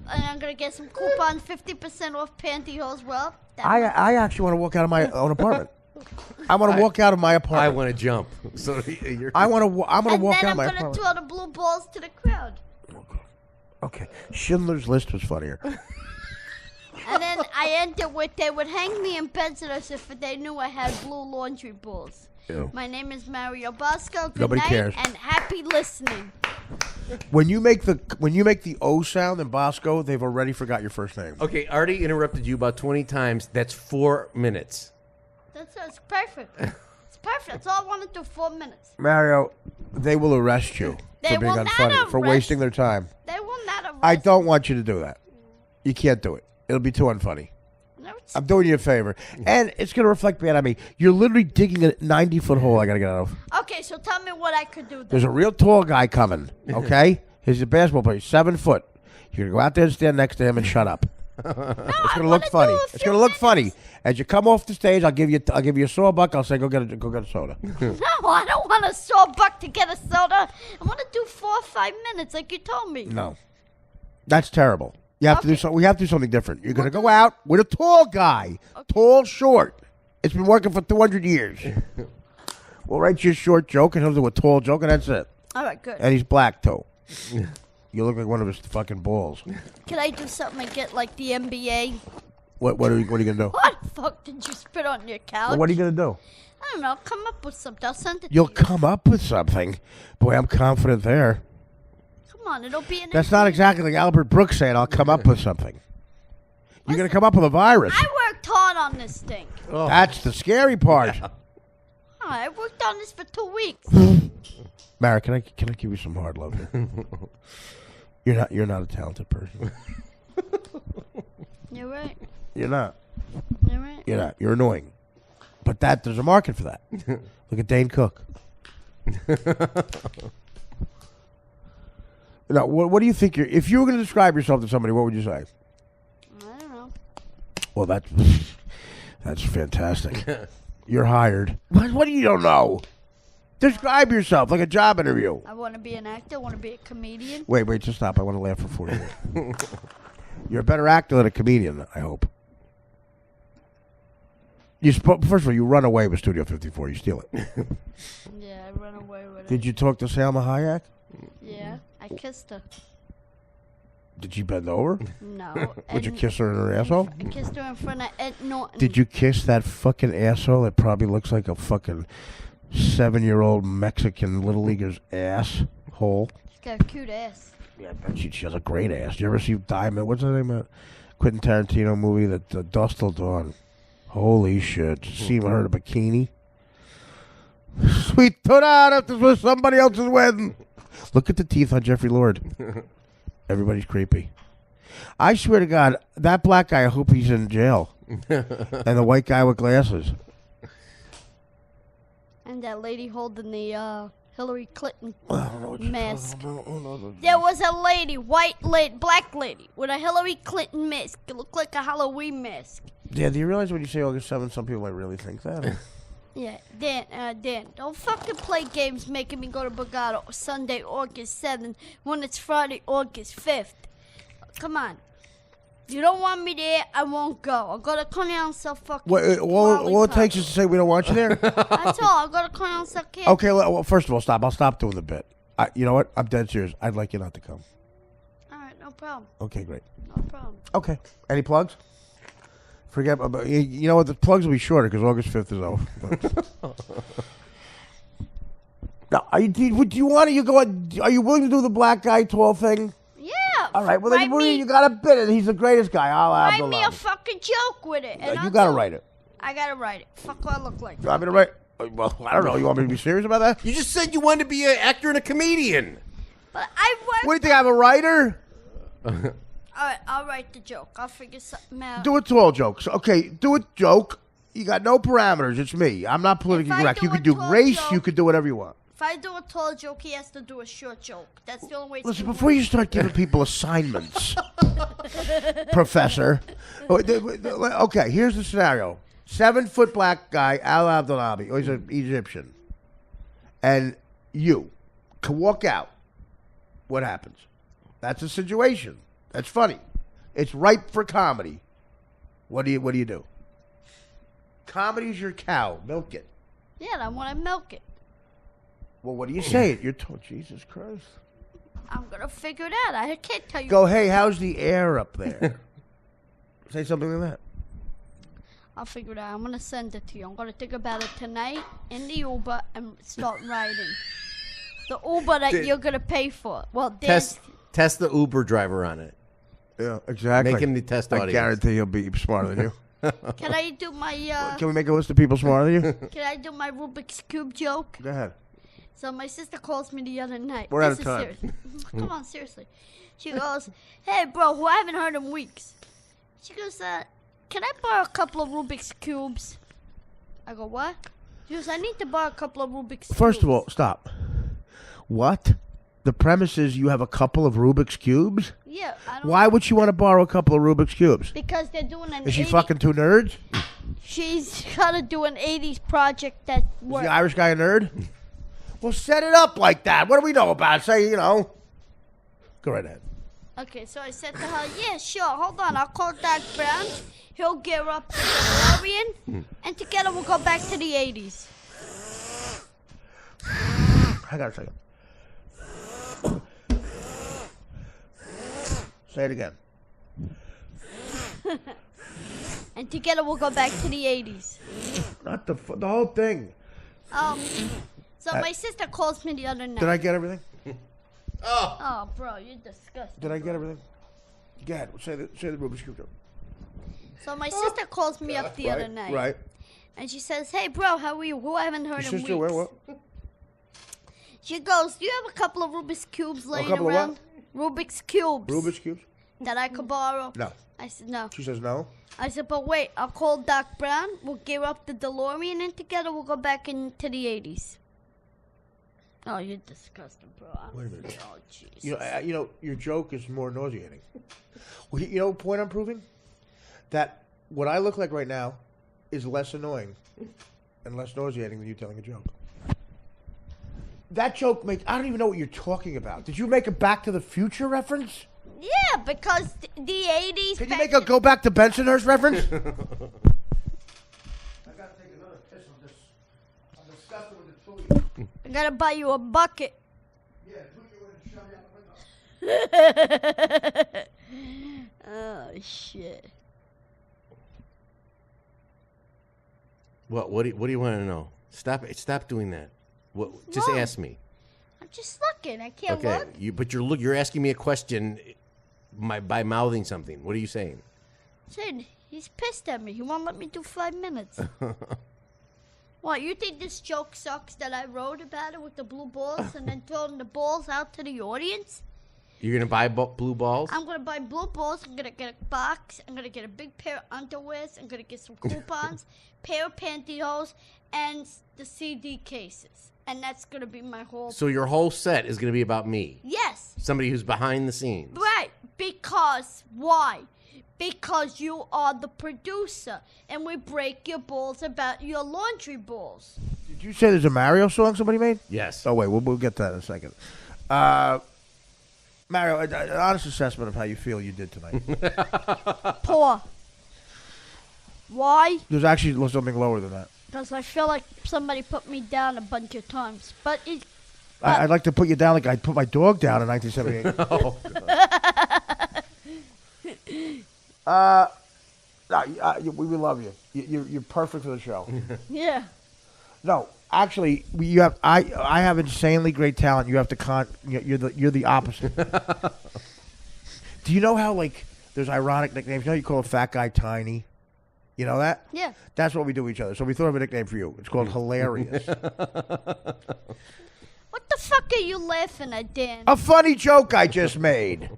I'm gonna get some coupons, 50% off pantyhose. Well, I actually want to walk out of my own apartment. I want to walk out of my apartment. I want to jump. So you're. I'm gonna walk out of my I'm gonna apartment. throw the blue balls to the crowd. Okay, Schindler's List was funnier. And then I ended with they would hang me in beds as if they knew I had blue laundry balls. Ew. My name is Mario Bosco. Good Nobody night cares. and happy listening. When you make the O sound in Bosco, they've already forgot your first name. Okay, Artie interrupted you about 20 times. That's 4 minutes. That's perfect. It's perfect. That's all I want to do. 4 minutes. Mario, they will arrest you They for being will not unfunny, for arrest- wasting their time. They will not arrest. I don't want you to do that. You can't do it. It'll be too unfunny. No, it's I'm doing you a favor. And it's going to reflect bad on me. You're literally digging a 90-foot hole I got to get out of. okay, so tell me what I could do then. There's a real tall guy coming, okay? He's a basketball player, 7 foot. You're going to go out there and stand next to him and shut up. It's going to look funny. It's going to look funny. As you come off the stage, I'll give you a sawbuck. I'll say, go get a soda. No, I don't want a sawbuck to get a soda. I want to do 4 or 5 minutes like you told me. No. That's terrible. You have to do we have to do something different. You're going to go out with a tall guy. Tall, short. It's been working for 200 years. We'll write you a short joke and he'll do a tall joke and that's it. All right, good. And he's black, too. You look like one of his fucking balls. Can I do something and get like the NBA? What are you going to do? What the fuck did you spit on your couch? What are you going to do? I don't know. Come up with something. I'll send it You'll to you. come up with something. Boy, I'm confident there. Come on, it'll be an That's not exactly like Albert Brooks saying, I'll come up with something. You're going to come up with a virus. I worked hard on this thing. That's the scary part. Oh, I worked on this for 2 weeks. Mara, can I give you some hard love here? You're not a talented person. You're right. You're not. You're right. You're not. You're annoying. But there's a market for that. Look at Dane Cook. Now, what do you think if you were going to describe yourself to somebody, what would you say? I don't know. Well, that's fantastic. You're hired. What do you don't know? Describe yourself like a job interview. I want to be an actor. I want to be a comedian. Wait, just stop. I want to laugh for 40 minutes. You're a better actor than a comedian, I hope. First of all, you run away with Studio 54. You steal it. Yeah, I run away with it. Did you talk to Salma Hayek? Yeah, I kissed her. Did she bend over? No. Would you kiss her in her asshole? I kissed her in front of Ed Norton. Did you kiss that fucking asshole that probably looks like a fucking 7-year-old Mexican Little Leaguer's ass hole? She's got a cute ass. Yeah, I bet she has a great ass. You ever see Diamond? What's the name of that Quentin Tarantino movie that Dusk Till Dawn? Holy shit. See her in a bikini? Sweet Tuna, if this was somebody else's wedding. Look at the teeth on Jeffrey Lord. Everybody's creepy. I swear to God, that black guy, I hope he's in jail. And the white guy with glasses. And that lady holding the Hillary Clinton I don't know what you're mask. talking about. There was a lady, white lady, black lady, with a Hillary Clinton mask. It looked like a Halloween mask. Yeah, do you realize when you say August 7th, some people might really think that? Yeah, Dan, don't fucking play games making me go to Bogota Sunday, August 7th, when it's Friday, August 5th. Come on. If you don't want me there, I won't go. I'll go to Cornell and sell fucking All it takes is to say we don't want you there? That's all. I'll go to Cornell and sell candy. Okay, well, first of all, stop. I'll stop doing the bit. You know what? I'm dead serious. I'd like you not to come. All right, no problem. Okay, great. No problem. Okay. Any plugs? Forget about you know what? The plugs will be shorter because August 5th is over. Now, would you want to? Are you willing to do the black guy tall thing? Yeah. All right. Well, then you got to bid it. He's the greatest guy. I'll have Write me a fucking joke with it. And You I'll got to do write it. I got to write it. Fuck what I look like. You want me to write? Well, I don't know. You want me to be serious about that? You just said you wanted to be an actor and a comedian. But I work. What do you think? I'm a writer? All right, I'll write the joke. I'll figure something out. Do a tall joke. So, okay, do a joke. You got no parameters. It's me. I'm not politically If I correct. do You a could do tall race. joke- You could do whatever you want. If I do a tall joke, he has to do a short joke. That's the only way. Listen, before you start giving people assignments, Professor. Okay, here's the scenario: 7-foot black guy, Al Abdelabi, or he's an Egyptian, and you can walk out. What happens? That's a situation. That's funny. It's ripe for comedy. What do you do? Comedy's your cow. Milk it. Yeah, I want to milk it. Well, what do you say? You're Jesus Christ. I'm gonna figure it out. I can't tell you. Go, hey, how's the air up there? Say something like that. I'll figure it out. I'm gonna send it to you. I'm gonna think about it tonight in the Uber and start writing. The Uber that you're gonna pay for. Well, Test the Uber driver on it. Yeah, exactly. Make him the test audience. I guarantee he'll be smarter than you. Can I do my? Can we make a list of people smarter than you? Can I do my Rubik's Cube joke? Go ahead. So my sister calls me the other night. We're out of This is time. serious. Come on, seriously. She goes, "Hey, bro, who I haven't heard in weeks." She goes, "Can I borrow a couple of Rubik's Cubes?" I go, "What?" She goes, "I need to borrow a couple of Rubik's Cubes." First of all, stop. What? The premise is you have a couple of Rubik's Cubes? Yeah. I don't Why would she want to borrow a couple of Rubik's Cubes? Because they're doing an Is she 80 fucking two nerds? She's gotta do an 80s project that Is works. the Irish guy a nerd? Well, set it up like that. What do we know about it? Say, Go right ahead. Okay, so I said to her, "Yeah, sure. Hold on, I'll call Doc Brown. He'll gear up the DeLorean, and together we'll go back to the 80s." I got a second. Say it again. And together we'll go back to the 80s. Not the whole thing. So my sister calls me the other night. Did I get everything? Oh, bro, you're disgusting. Did I get everything? Go ahead. Say the Rubik's Cube joke. So my sister calls me up the other night. Right. And she says, "Hey, bro, how are you? Who I haven't heard Your in sister, weeks." what? She goes, "Do you have a couple of Rubik's Cubes laying couple of around?" Rubik's Cubes. Rubik's Cubes? That I could borrow? No. I said, "No." She says no. I said, "But wait, I'll call Doc Brown. We'll gear up the DeLorean, and together we'll go back into the 80s. Oh, you're disgusting, bro. Wait a minute. Oh, Jesus. Your joke is more nauseating. Well, you know what point I'm proving? That what I look like right now is less annoying and less nauseating than you telling a joke. That joke I don't even know what you're talking about. Did you make a Back to the Future reference? Yeah, because the 80s... Can you make a Go Back to Bensonhurst reference? I gotta take another piss on this. I'm disgusted with the two. I gotta buy you a bucket. Yeah, put you in and shove you out the window. Oh, shit. What do you want to know? Stop doing that. Just Why? ask me. I'm just looking. I can't Okay, look. you're asking me a question by mouthing something. What are you saying? Sid, he's pissed at me. He won't let me do 5 minutes. What, you think this joke sucks that I wrote about it with the blue balls and then throwing the balls out to the audience? You're gonna buy blue balls? I'm going to buy blue balls. I'm going to get a box. I'm going to get a big pair of underwears. I'm going to get some coupons, pair of pantyhose, and the CD cases. And that's going to be my whole... So your whole set is gonna be about me, Yes. somebody who's behind the scenes. Right. Because, why? Because you are the producer, and we break your balls about your laundry balls. Did you say there's a Mario song somebody made? Yes. Oh, wait, we'll get to that in a second. Mario, an honest assessment of how you feel you did tonight. Poor. Why? There's actually something lower than that. Because I feel like somebody put me down a bunch of times. But it... I'd like to put you down like I put my dog down in 1978. We love you. You're perfect for the show. Yeah. No, actually, I have insanely great talent. You have to you're the opposite. Do you know how there's ironic nicknames? You know you call a fat guy Tiny. You know that? Yeah. That's what we do to each other. So we thought of a nickname for you. It's called Hilarious. What the fuck are you laughing at, Dan? A funny joke I just made.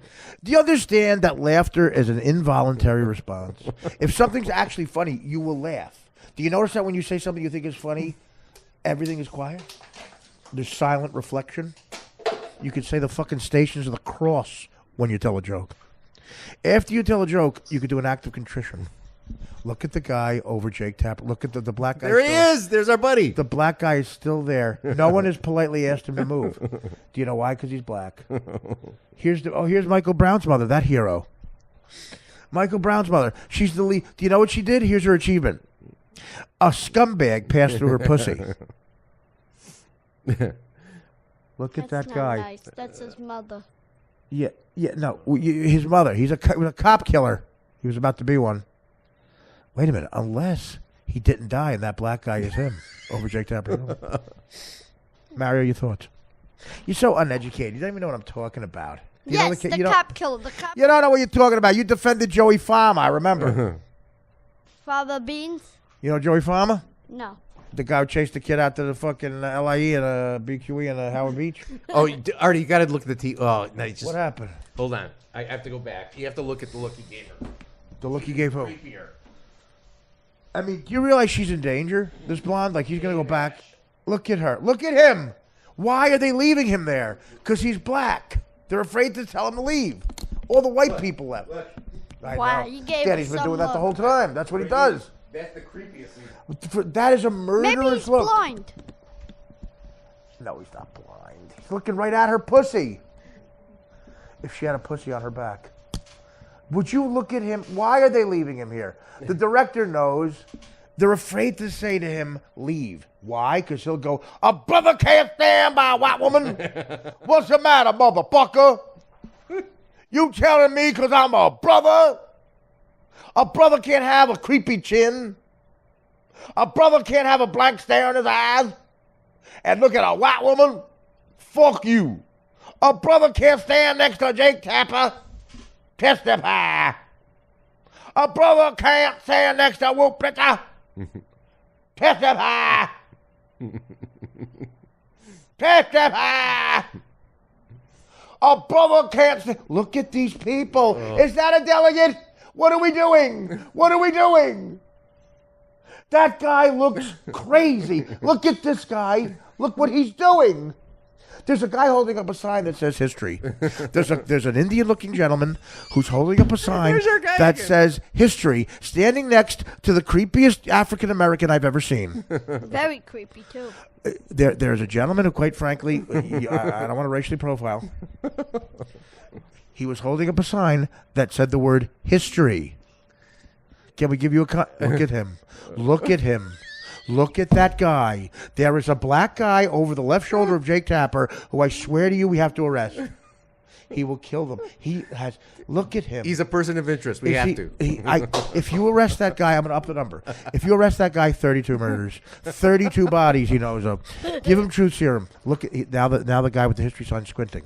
Do you understand that laughter is an involuntary response? If something's actually funny, you will laugh. Do you notice that when you say something you think is funny, everything is quiet? There's silent reflection. You could say the fucking Stations of the Cross when you tell a joke. After you tell a joke, you could do an act of contrition. Look at the guy over Jake Tapper. Look at the black guy. There he is. There's our buddy. The black guy is still there. No one has politely asked him to move. Do you know why? Because he's black. Here's Michael Brown's mother, that hero. Michael Brown's mother. She's the lead. Do you know what she did? Here's her achievement. A scumbag passed through her pussy. Look at That's that not guy. nice. That's his mother. Yeah, no, his mother. He was a cop killer. He was about to be one. Wait a minute, unless he didn't die and that black guy is him over Jake Tapper. Mario, your thoughts? You're so uneducated. You don't even know what I'm talking about. You know Yes, the you cop killer. The cop. You don't know what you're talking about. You defended Joey Farmer, I remember. Father Beans? You know Joey Farmer? No. The guy who chased the kid out to the fucking LIE and BQE and Howard Beach? Oh, Artie, you got to look at the TV. Oh, no, just What happened? hold on. I have to go back. You have to look at the look he gave her. The look he gave who? Creepier. I mean, do you realize she's in danger, this blonde? Like, he's going to go back. Look at her. Look at him. Why are they leaving him there? Because he's black. They're afraid to tell him to leave. All the white people left. I Wow, know. you gave Daddy's us been some doing that the look. whole time. That's what he does. That's the creepiest thing. That is a Maybe murderous he's look. blind. No, he's not blind. He's looking right at her pussy. If she had a pussy on her back. Would you look at him? Why are they leaving him here? The director knows. They're afraid to say to him, leave. Why? Because he'll go, a brother can't stand by a white woman. What's the matter, motherfucker? You telling me because I'm a brother? A brother can't have a creepy chin. A brother can't have a blank stare in his eyes and look at a white woman. Fuck you. A brother can't stand next to Jake Tapper. Testify. A brother can't stand next to Whoop Blitter. Testify. Testify. A brother can't stand. Look at these people. Is that a delegate? What are we doing? What are we doing? That guy looks crazy. Look at this guy. Look what he's doing. There's a guy holding up a sign that says history. There's an Indian-looking gentleman who's holding up a sign that says history, standing next to the creepiest African-American I've ever seen. Very creepy, too. There's a gentleman who, quite frankly, I don't want to racially profile. He was holding up a sign that said the word history. Can we give you a look at him? Look at him. Look at that guy. There is a black guy over the left shoulder of Jake Tapper who I swear to you we have to arrest. He will kill them. He has. Look at him. He's a person of interest. We have to. If you arrest that guy, I'm going to up the number. If you arrest that guy, 32 murders, 32 bodies he knows of. Give him truth serum. Look at now the guy with the history sign squinting.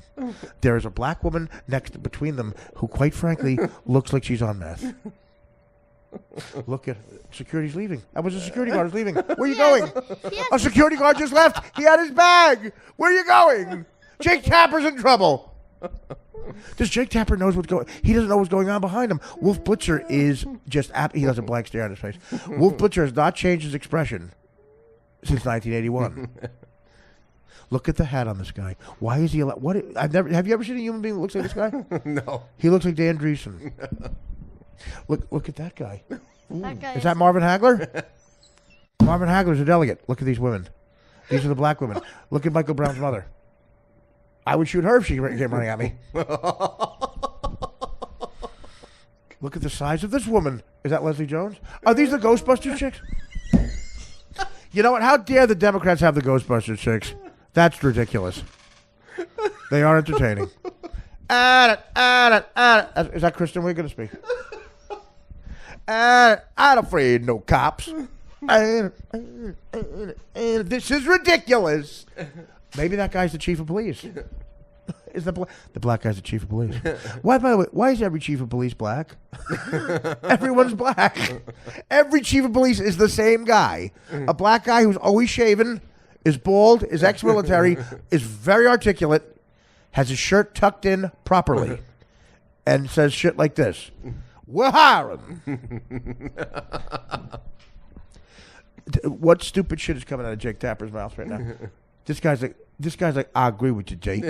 There is a black woman between them who, quite frankly, looks like she's on meth. Look at security's leaving. That was a security guard is leaving. Where are you going? A security guard just left. He had his bag. Where are you going? Jake Tapper's in trouble. Does Jake Tapper knows what's going? He doesn't know what's going on behind him. Wolf Blitzer is just he has a blank stare on his face. Wolf Blitzer has not changed his expression since 1981. Look at the hat on this guy. Why is he? What? Have you ever seen a human being that looks like this guy? No. He looks like Dan Dreesen. Look at that guy. That guy Is that Marvin Hagler? Marvin Hagler's a delegate. Look at these women. These are the black women. Look at Michael Brown's mother. I would shoot her if she came running at me. Look at the size of this woman. Is that Leslie Jones? Are these the Ghostbusters chicks? You know what? How dare the Democrats have the Ghostbusters chicks? That's ridiculous. They are entertaining. Is that Kristen Wiig going to speak? I'm afraid no cops. This is ridiculous. Maybe that guy's the chief of police. Is the black guy's the chief of police? Why, by the way, why is every chief of police black? Everyone's black. Every chief of police is the same guy. A black guy who's always shaven, is bald, is ex-military, is very articulate, has his shirt tucked in properly, and says shit like this. We're hiring. What stupid shit is coming out of Jake Tapper's mouth right now? This guy's like, I agree with you, Jake.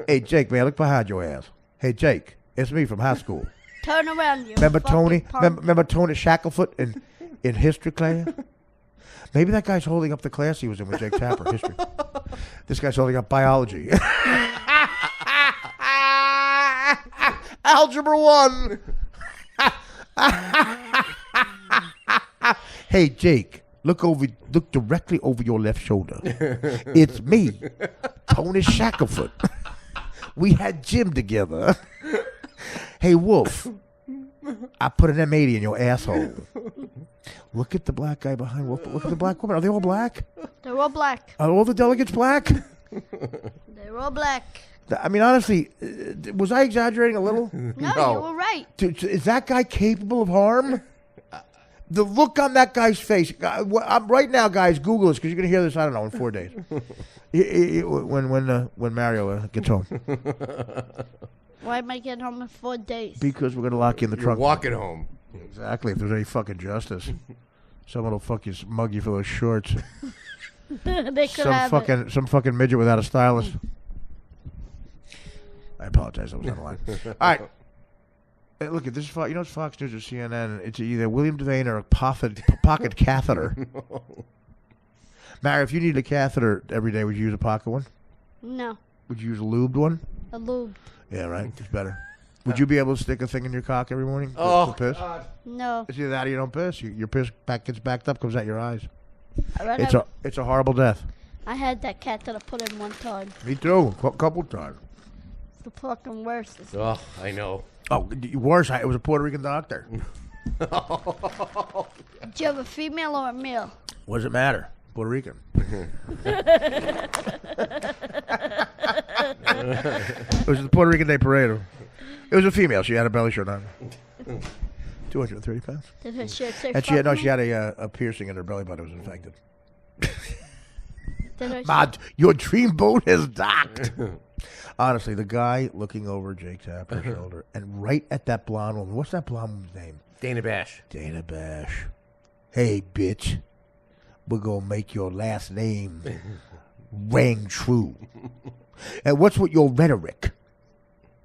Hey, Jake, man, look behind your ass. Hey, Jake, it's me from high school. Turn around, you Remember fucking Tony? punk. Remember Tony Shackelford in history class? Maybe that guy's holding up the class he was in with Jake Tapper, history. This guy's holding up biology. Algebra 1. Hey, Jake, look directly over your left shoulder. It's me, Tony Shackelford. We had gym together. Hey, Wolf, I put an M80 in your asshole. Look at the black guy behind Wolf. Look at the black woman. Are they all black? They're all black. Are all the delegates black? They're all black. I mean, honestly, was I exaggerating a little? No, you were right. Is that guy capable of harm? The look on that guy's face. I'm right now, guys. Google this because you're gonna hear this. I don't know in 4 days. When Mario gets home. Why am I getting home in 4 days? Because we're gonna lock you in the You're trunk. walking home. Exactly. If there's any fucking justice, someone will fuck you, mug you for those shorts. They could have it. Some fucking midget without a stylist. I apologize. I was on the line. All right. Hey, look at this. You know it's Fox News or CNN. It's either William Devane or a pocket catheter. Mary, if you need a catheter every day, would you use a pocket one? No, Would you use a lubed one? a lube. Yeah, right. It's better. Would you be able to stick a thing in your cock every morning? Oh, to piss? No. It's either that or you don't piss. Your piss gets backed up, comes out your eyes. I It's a horrible death. had that cat that I put in one time. Me too. A couple times. It's the fucking worst. Oh, I know. Oh, worse. It was a Puerto Rican doctor. Did you have a female or a male? What does it matter? Puerto Rican. It was the Puerto Rican Day Parade. It was a female. She had a belly shirt on. 230 pounds. Did her shit say And she fuck me? had a piercing in her belly button. It was infected. Did her Mad, your dreamboat has docked. Honestly, the guy looking over Jake Tapper's shoulder, and right at that blonde woman. What's that blonde woman's name? Dana Bash. Dana Bash. Hey, bitch. We're going to make your last name ring true. And what's with your rhetoric?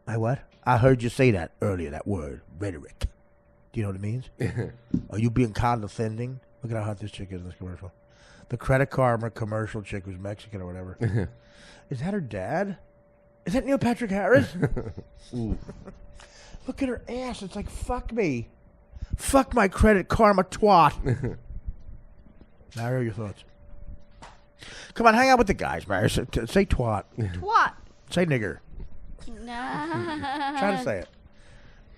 I what? I heard you say that earlier, that word, rhetoric. Do you know what it means? Are you being condescending? Look at how hot this chick is in this commercial. The Credit Karma commercial chick who's Mexican or whatever. Is that her dad? Is that Neil Patrick Harris? Look at her ass. It's like, fuck me. Fuck my Credit Karma twat. Mario, your thoughts? Come on, hang out with the guys, Mario. Say twat. What? Say nigger. Nah. Try to say it.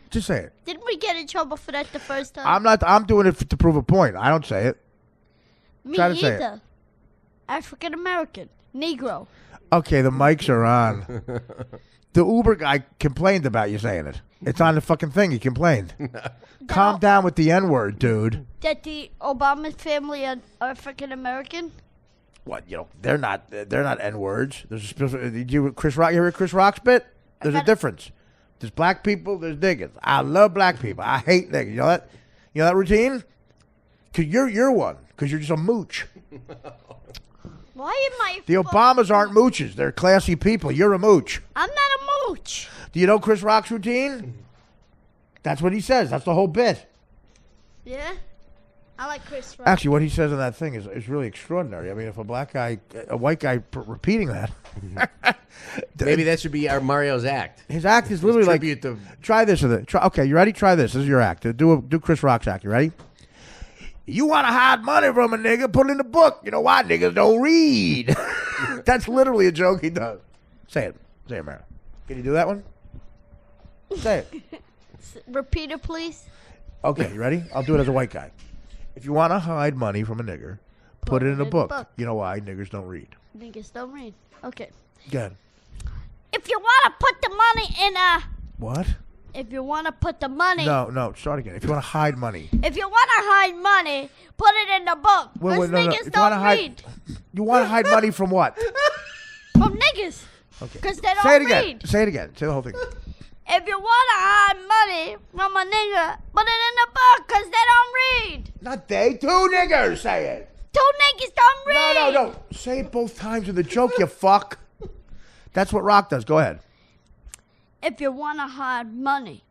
Just say it. Didn't we get in trouble for that the first time? I'm doing it to prove a point. I don't say it. Me try to say it. either. African American. Negro. Okay, the mics are on. The Uber guy complained about you saying it. It's on the fucking thing. He complained. Calm down with the N-word, dude. That the Obama family are African American? What, they're not N-words. There's a specific, did you hear Chris Rock's bit? There's a difference. There's black people, there's niggas. I love black people. I hate niggas. You know that? You know that routine? Cause you're one. Cause you're just a mooch. Why am I? The Obamas aren't mooches. They're classy people. You're a mooch. I'm not a mooch. Do you know Chris Rock's routine? That's what he says. That's the whole bit. Yeah? I like Chris Rock. Actually, what he says in that thing is really extraordinary. I mean, if a white guy repeating that. Maybe that should be our Mario's act. His act is literally like, Tribute to- try this. Okay, you ready? Try this. This is your act. Do Chris Rock's act. You ready? You want to hide money from a nigga, put it in the book. You know why? Niggas don't read. That's literally a joke he does. Say it. Say it, Mara. Can you do that one? Say it. Repeat it, please. Okay, you ready? I'll do it as a white guy. If you want to hide money from a nigger, put it in a book. You know why? Niggers don't read. Niggas don't read. Okay. Good. If you want to put the money in a... What? If you want to put the money... No, start again. If you want to hide money. If you want to hide money, put it in the book. Because no. niggas If you don't wanna read. You want to hide money from what? From niggas. Okay. Because they don't Say it read. again. Say it again. Say the whole thing. If you want to hide money from a nigga, put it in the book because they don't read. Not they. Two niggers say it. Two niggas don't read. No. Say it both times in the joke, you fuck. That's what Rock does. Go ahead. If you want to hide money,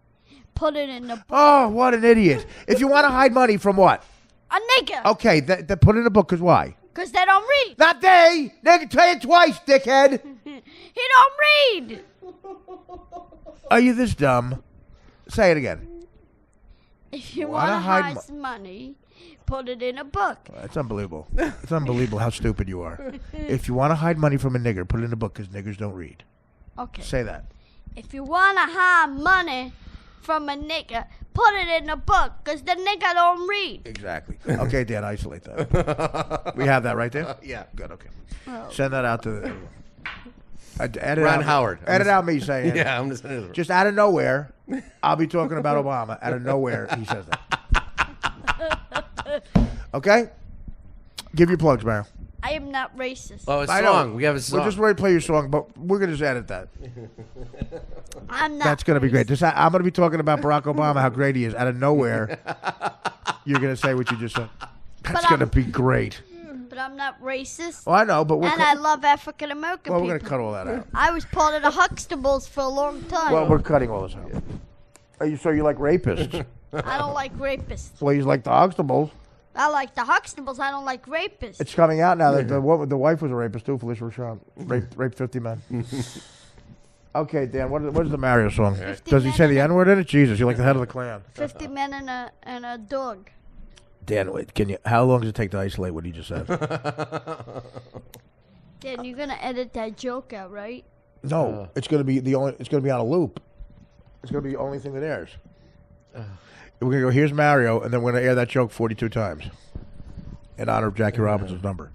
put it in the book. Oh, what an idiot. If you want to hide money from what? A nigger. Okay, put it in the book, because why? Because they don't read. Not they. They can tell you twice, dickhead. He don't read. Are you this dumb? Say it again. If you Wanna want to hide hide some money, put it in a book. That's unbelievable. It's unbelievable how stupid you are. If you want to hide money from a nigger, put it in a book, because niggers don't read. Okay. Say that. If you want to hide money from a nigger, put it in a book, because the nigger don't read. Exactly. Okay, Dan, isolate that. We have that right there? Yeah. Good, okay. Oh. Send that out to the... edit Ron out, Howard. Edit out me saying it. Yeah, I'm just. Just out of nowhere, I'll be talking about Obama. Out of nowhere, he says that. Okay? Give your plugs, Mario. I am not racist. Oh, a I know. song. We have a song. We're just ready to play your song, but we're going to just edit that. I'm not. That's going to be great. racist. I'm going to be talking about Barack Obama, how great he is. Out of nowhere, you're going to say what you just said. That's But going to I'm- be great. But I'm not racist. Well, I know, but And I love African American we're people. going to cut all that out. I was part of the Huxtables for a long time. Well, we're cutting all this out. So you like rapists? I don't like rapists. Well, you like the Huxtables. I like the Huxtables. I don't like rapists. It's coming out now that the wife was a rapist too, Felicia Rashad. Raped 50 men. Okay, Dan, what is the Mario song? 50 Does he men say and the a- N-word in it? Jesus, you're like the head of the clan. 50 men and a dog. Dan, wait, how long does it take to isolate what he just said? Dan, you're gonna edit that joke out, right? No, it's gonna be it's gonna be on a loop. It's gonna be the only thing that airs. We're gonna go, here's Mario, and then we're gonna air that joke 42 times. In honor of Jackie Robinson's number.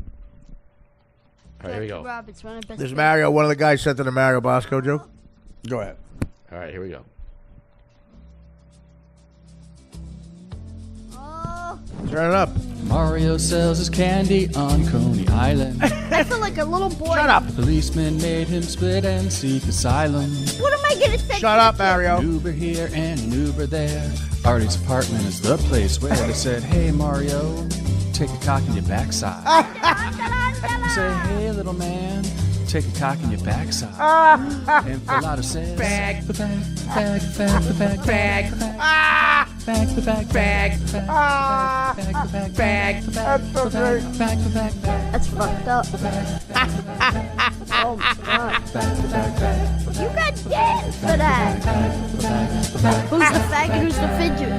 All right, here we Jackie go. Roberts, one of the best. There's Mario, one of the guys sent in a Mario Bosco joke. Go ahead. All right, here we go. Oh, Turn it up. Mario sells his candy on Coney Island. I feel like a little boy. Shut up. The policeman made him split and seek asylum. What am I gonna say? Shut up, Mario. An Uber here and an Uber there. Artie's apartment is the place where they said, "Hey Mario, take a cock in your backside." Say, "Hey little man, take a cock in your backside." And Philato says, "Bag, the bag, bag, bag, the bag, bag, the bag, bag, the bag, bag, bag, bag, bag, the bag, the bag, bag, the bag, bag." That's fucked up. Oh my god. You got Dan for that. Who's the faggot? Who's the fidget?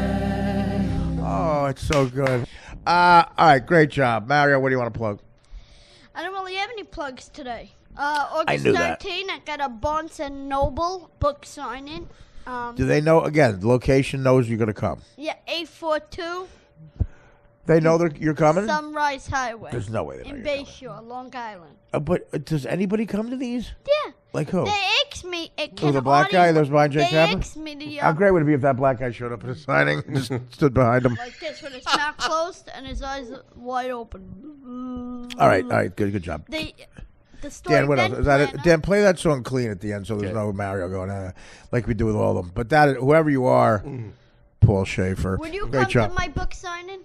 Oh, it's so good. All right, great job. Mario, what do you want to plug? I don't really have any plugs today. August knew that. 13th, I got a Barnes and Noble book signing. Do they know, again, the location knows you're going to come? Yeah, 842 They know that you're coming? Sunrise Highway. There's no way they know in you're coming. Bayshore, Long Island. But does anybody come to these? Yeah. Like who? They asked me. Oh, the black guy that was behind Jake They Tapper? asked me to How great would it be if that black guy showed up at a signing and just stood behind him? like this with his mouth closed and his eyes wide open. All right, good job. The story Dan, what else? then Is that it? planner- Dan, play that song clean at the end so there's Okay. no Mario going, like we do with all of them. But that, whoever you are, Paul Schaefer, Would you great come job. to my book signing?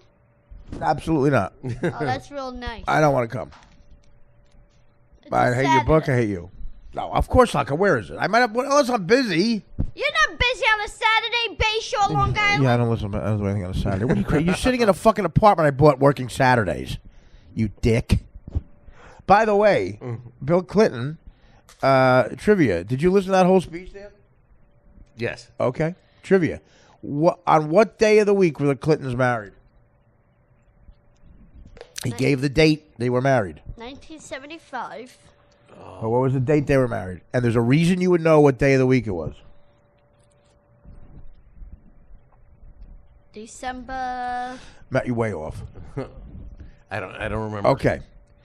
Absolutely not. Oh, that's real nice. I don't want to come. It's I a hate your book. I Saturday. hate you. No, of course not. Where is it? I might have. Unless I'm busy. You're not busy on a Saturday, Bayshore, Long Island. Yeah, I don't listen. I don't do anything on a Saturday. What are you crazy? You're sitting in a fucking apartment I bought working Saturdays. You dick. By the way, Bill Clinton, trivia. Did you listen to that whole speech, Dan? Yes. Okay. Trivia. On what day of the week were the Clintons married? He gave the date they were married. 1975. Or what was the date they were married? And there's a reason you would know what day of the week it was. December. Matt, you're way off. I don't remember. Okay.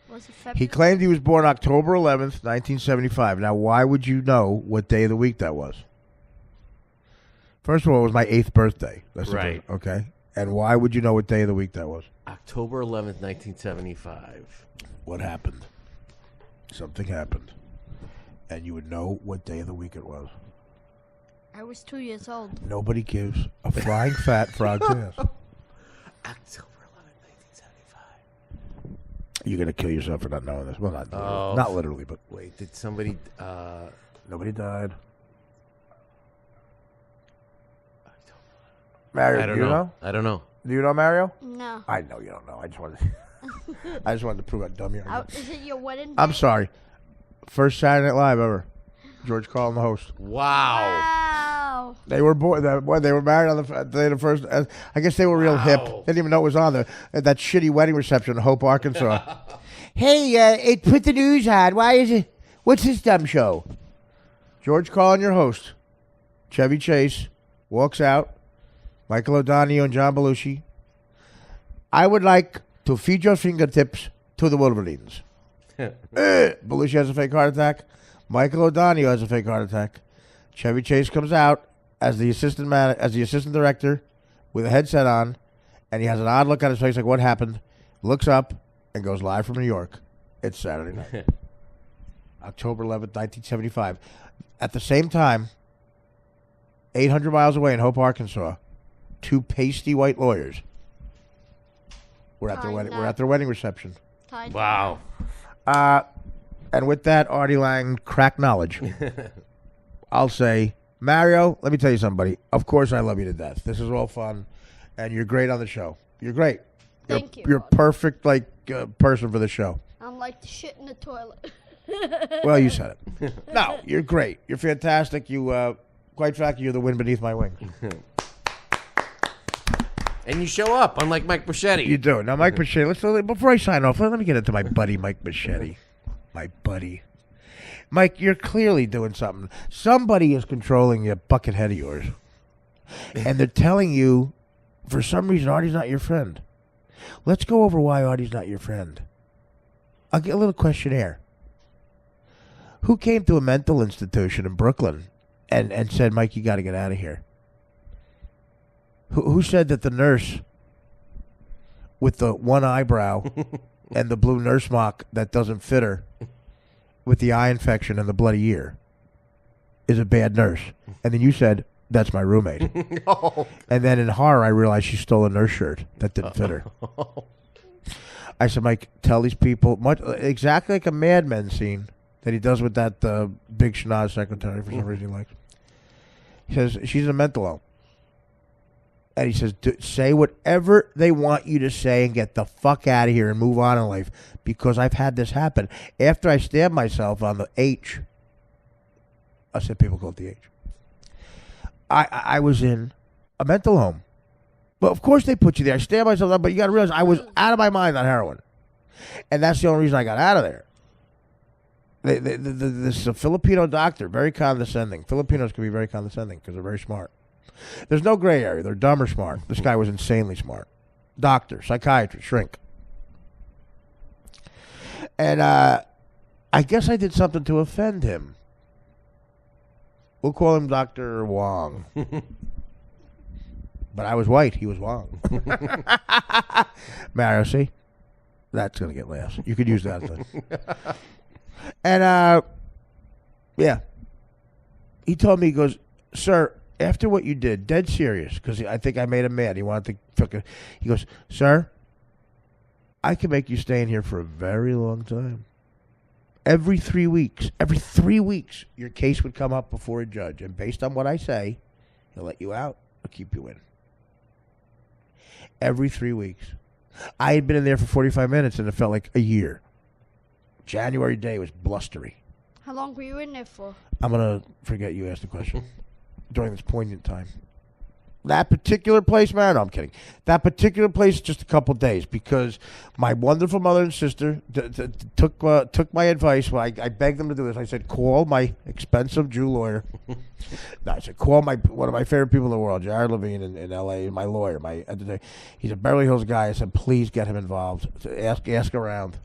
Was it He February? claimed he was born October 11th, 1975. Now, why would you know what day of the week that was? First of all, it was my 8th birthday. That's the Right. first- okay. And why would you know what day of the week that was? October 11th, 1975. What happened? Something happened. And you would know what day of the week it was. I was 2 years old. Nobody gives a flying fat frog's ass. October 11th, 1975. You're gonna kill yourself for not knowing this. Well, Oh. not literally, but Wait, did somebody? nobody died. Mario, I don't do you know. know? I don't know. Do you know Mario? No. I know you don't know. I just wanted. I just wanted to prove how dumb you are. Is it your wedding? I'm day? sorry. First Saturday Night Live ever. George Carlin, the host. Wow. Wow. They were they were married on the day of the first. I guess they were real hip. They didn't even know it was on there. That shitty wedding reception in Hope, Arkansas. Hey, put the news on. Why is it? What's this dumb show? George Carlin, your host. Chevy Chase walks out. Michael O'Donoghue and John Belushi. I would like to feed your fingertips to the Wolverines. Belushi has a fake heart attack. Michael O'Donoghue has a fake heart attack. Chevy Chase comes out as the assistant director with a headset on, and he has an odd look on his face, like what happened. Looks up and goes live from New York. It's Saturday night, October 11th, 1975. At the same time, 800 miles away in Hope, Arkansas, two pasty white lawyers were at their wedding. We're at their wedding reception. Wow. And with that, Artie Lang crack knowledge. I'll say, Mario, let me tell you something, buddy. Of course I love you to death. This is all fun, and you're great on the show. You're great. Thank you. You're perfect, person for the show. I'm like the shit in the toilet. Well, you said it. No, you're great. You're fantastic. You, quite frankly, you're the wind beneath my wings. And you show up, unlike Mike Buschetti. You do. Now, Mike Machete, before I sign off, let me get into my buddy, Mike Machete. My buddy. Mike, you're clearly doing something. Somebody is controlling your bucket head of yours. And they're telling you, for some reason, Artie's not your friend. Let's go over why Artie's not your friend. I'll get a little questionnaire. Who came to a mental institution in Brooklyn and said, Mike, you got to get out of here? Who said that the nurse with the one eyebrow and the blue nurse mock that doesn't fit her with the eye infection and the bloody ear is a bad nurse? And then you said, that's my roommate. No. And then in horror, I realized she stole a nurse shirt that didn't fit her. I said, Mike, tell these people, exactly like a Mad Men scene that he does with that big schnoz secretary for some reason he likes. He says, she's a mental home. And he says, say whatever they want you to say and get the fuck out of here and move on in life, because I've had this happen. After I stabbed myself on the H, I said people call it the H. I was in a mental home. Well, of course they put you there. I stabbed myself up, but you got to realize I was out of my mind on heroin. And that's the only reason I got out of there. This is a Filipino doctor, very condescending. Filipinos can be very condescending because they're very smart. There's no gray area. They're dumb or smart. This guy was insanely smart. Doctor, psychiatrist, shrink. And I guess I did something to offend him. We'll call him Dr. Wong. But I was white. He was Wong. Mario, see? That's going to get laughs. You could use that. And, yeah. He told me, he goes, sir, after what you did, dead serious, because I think I made him mad. He wanted to. He goes, sir, I can make you stay in here for a very long time. Every 3 weeks, your case would come up before a judge, and based on what I say, he'll let you out or keep you in. Every 3 weeks. I had been in there for 45 minutes, and it felt like a year. January day was blustery. How long were you in there for? I'm going to forget you asked the question. During this poignant time. That particular place, man, no, I'm kidding. That particular place, just a couple days, because my wonderful mother and sister took my advice. Well, I begged them to do this. I said, call my expensive Jew lawyer. No, I said, call one of my favorite people in the world, Jared Levine in L.A., my lawyer. He's a Beverly Hills guy. I said, please get him involved. Ask around.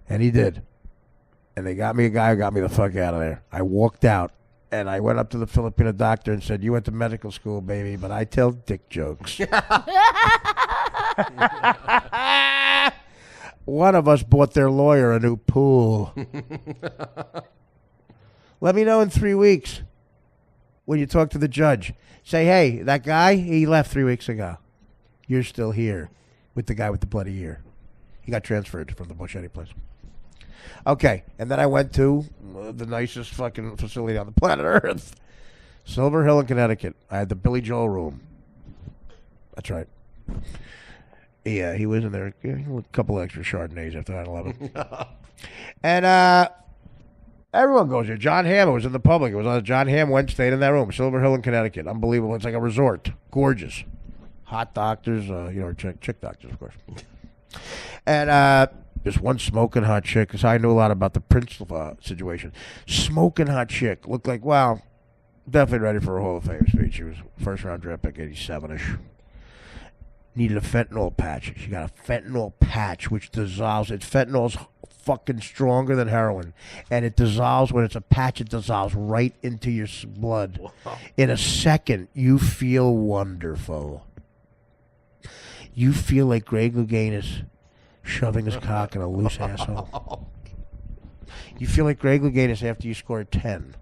And he did. And they got me a guy who got me the fuck out of there. I walked out. And I went up to the Filipino doctor and said, you went to medical school, baby, but I tell dick jokes. One of us bought their lawyer a new pool. Let me know in 3 weeks when you talk to the judge. Say, hey, that guy, he left 3 weeks ago. You're still here with the guy with the bloody ear. He got transferred from the Buschetti place. Okay, and then I went to the nicest fucking facility on the planet Earth, Silver Hill in Connecticut. I had the Billy Joel room. That's right. Yeah, he was in there. A couple extra Chardonnays after 9/11. And everyone goes there. John Hamm was in the public. It was on John Hamm Wednesday in that room, Silver Hill in Connecticut. Unbelievable. It's like a resort. Gorgeous. Hot doctors, chick doctors, of course. And this one smoking hot chick, because I knew a lot about the Prince situation. Smoking hot chick. Looked like, well, definitely ready for a Hall of Fame speech. She was first round draft pick, 87-ish. Needed a fentanyl patch. She got a fentanyl patch, which dissolves. Fentanyl's fucking stronger than heroin. And it dissolves, when it's a patch, it dissolves right into your blood. Wow. In a second, you feel wonderful. You feel like Greg Louganis shoving his cock in a loose asshole. You feel like Greg Louganis after you score 10.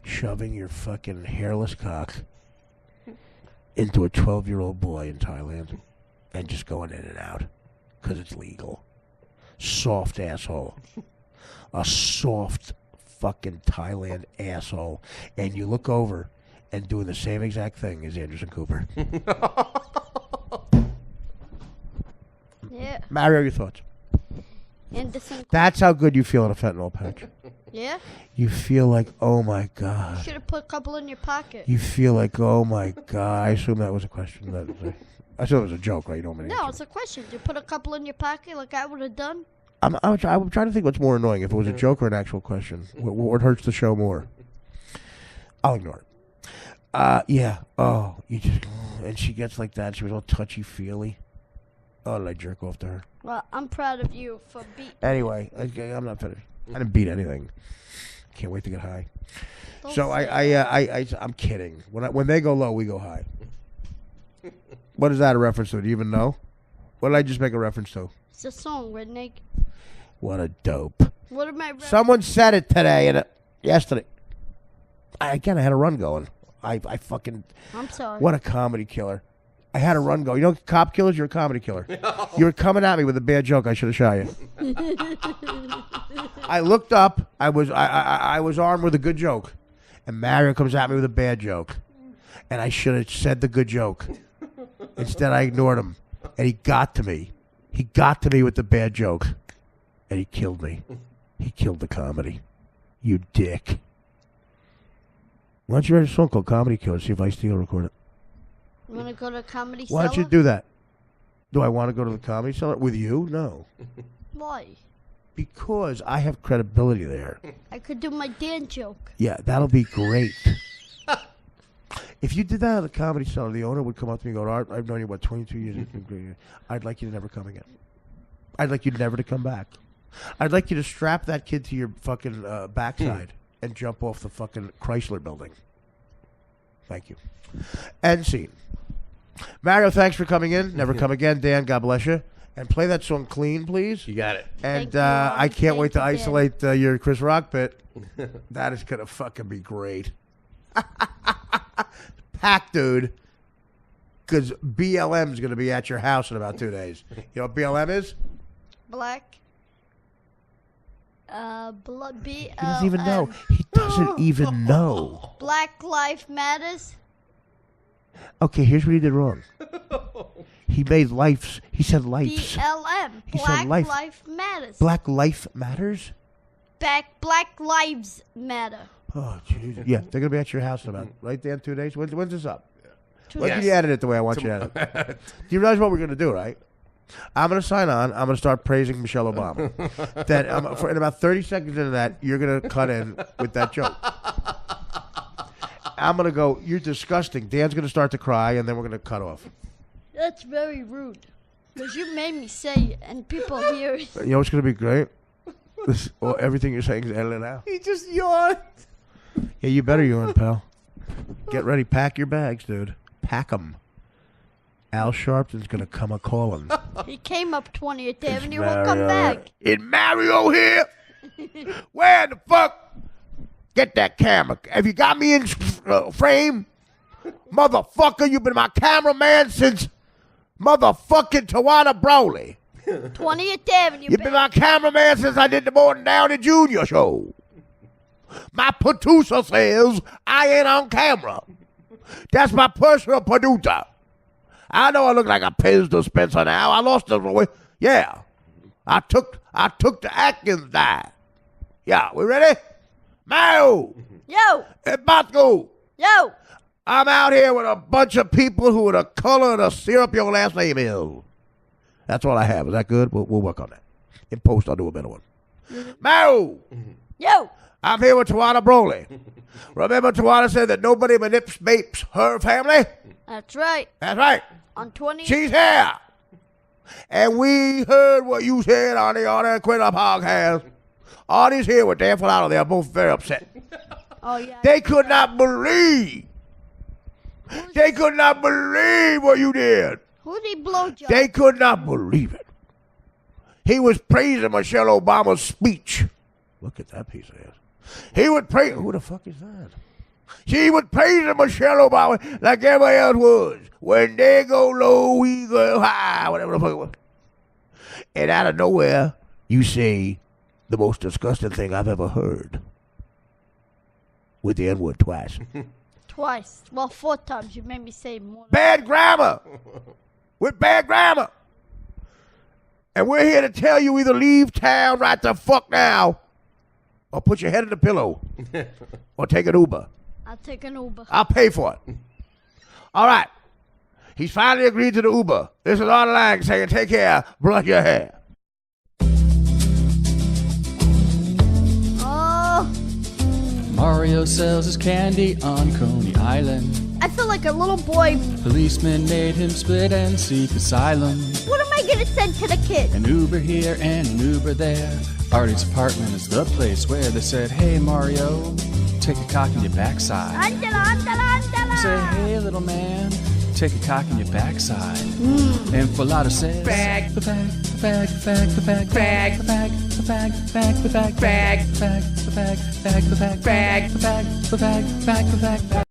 Shoving your fucking hairless cock into a 12-year-old boy in Thailand and just going in and out because it's legal. Soft asshole. A soft fucking Thailand asshole. And you look over and doing the same exact thing as Anderson Cooper. Yeah. Mario, your thoughts? Anderson. That's how good you feel in a fentanyl patch. Yeah? You feel like, oh my God. Should have put a couple in your pocket. You feel like, oh my God. I assume that was a question. I assume it was a joke, right? You don't mean No, it's a question. Did you put a couple in your pocket like I would have done? I'm trying to think what's more annoying, if it was a joke or an actual question. What hurts the show more? I'll ignore it. Yeah. Oh, you just... And she gets like that. She was all touchy-feely. Oh, did I jerk off to her? Well, I'm proud of you for beating. Anyway, I'm not finished. I didn't beat anything. Can't wait to get high. Don't So say I'm kidding. When they go low, we go high. What is that a reference to? Do you even know? What did I just make a reference to? It's a song, Redneck. What a dope. What am I? Someone said it today and yesterday. I had a run going. I fucking. I'm sorry. What a comedy killer. I had a run going. You know, cop killers, you're a comedy killer. No. You were coming at me with a bad joke. I should have shot you. I looked up. I was armed with a good joke. And Mario comes at me with a bad joke. And I should have said the good joke. Instead, I ignored him. And he got to me. He got to me with the bad joke. And he killed me. He killed the comedy. You dick. Why don't you write a song called Comedy Killer? See if Ice-T will record it. You want to go to Comedy Why Cellar? don't you do that? Do I want to go to the Comedy Cellar with you? No. Why? Because I have credibility there. I could do my Dan joke. Yeah, that'll be great. If you did that at the Comedy Cellar, the owner would come up to me and go, Art, I've known you, 22 years. It's been great. I'd like you to never come again. I'd like you never to come back. I'd like you to strap that kid to your fucking backside and jump off the fucking Chrysler building. Thank you. End scene. Mario, thanks for coming in. Never come again. Dan, God bless you. And play that song clean, please. You got it. And Thank you, I can't wait to Dan. isolate your Chris Rock bit. That is going to fucking be great. Pack, dude. Because BLM is going to be at your house in about 2 days. You know what BLM is? Black. Blood. He doesn't even know. He doesn't even know. Black Life Matters. Okay, here's what he did wrong. He made lives. He said lives. BLM. He said Black life. Life Matters. Black life matters? Black Lives Matter. Oh, Jesus. Yeah, they're going to be at your house in about, right, Dan, 2 days? When's this up? 2 When days. can you edit it the way I want you to edit it? Do you realize what we're going to do, right? I'm going to sign on. I'm going to start praising Michelle Obama. Then in about 30 seconds into that, you're going to cut in with that joke. I'm going to go, you're disgusting. Dan's going to start to cry, and then we're going to cut off. That's very rude. Because you made me say it, and people hear it. You know what's going to be great? Everything you're saying is edited out. He just yawned. Yeah, you better yawn, pal. Get ready. Pack your bags, dude. Pack them. Al Sharpton's going to come a-calling. He came up 20th Avenue. He'll come back. Is Mario here? Where the fuck? Get that camera. Have you got me in frame? Motherfucker, you've been my cameraman since motherfucking Tawana Broly. 20th Avenue. You've been my cameraman since I did the Morton Downey Jr. show. My producer says I ain't on camera. That's my personal producer. I know I look like a Pez dispenser now. I lost the way. Yeah. I took the Atkins diet. Yeah, we ready? Mayo. Yo. And Bosco. Yo. I'm out here with a bunch of people who are the color of the syrup your last name is. That's all I have. Is that good? We'll work on that. In post, I'll do a better one. Mayo. Yo. I'm here with Tawana Broly. Remember Tawana said that nobody manipulates her family? That's right. That's right. On 20th. She's here. And we heard what you said on the Quitter podcast. Artie's here with Dan Filato. They are both very upset. Oh, yeah. They could not believe. They could not believe what you did. Who'd he blow job? They could not believe it. He was praising Michelle Obama's speech. Look at that piece of ass. He would praise. Who the fuck is that? She was praising Michelle Obama like everybody else was. When they go low, we go high. Whatever the fuck it was. And out of nowhere, you say the most disgusting thing I've ever heard. With the N-word twice. Twice. Well, 4 times. You made me say more. Bad grammar. With bad grammar. And we're here to tell you either leave town right the fuck now or put your head in the pillow or take an Uber. I'll take an Uber. I'll pay for it. All right. He's finally agreed to the Uber. This is Artie Lang saying, take care, brush your hair. Oh, Mario sells his candy on Coney Island. I feel like a little boy. Policeman made him split and seek asylum. What am I going to send to the kid? An Uber here and an Uber there. Artie's apartment is the place where they said, hey Mario, take a cock in your backside. Angela, Angela, Angela. Say, hey little man, take a cock in your backside. And Filato says, bag, the bag, the bag, the bag, the bag, bag, the bag, the bag, the bag, the bag, bag, the bag, the bag, the bag, the bag, the bag, the bag, the bag, the bag.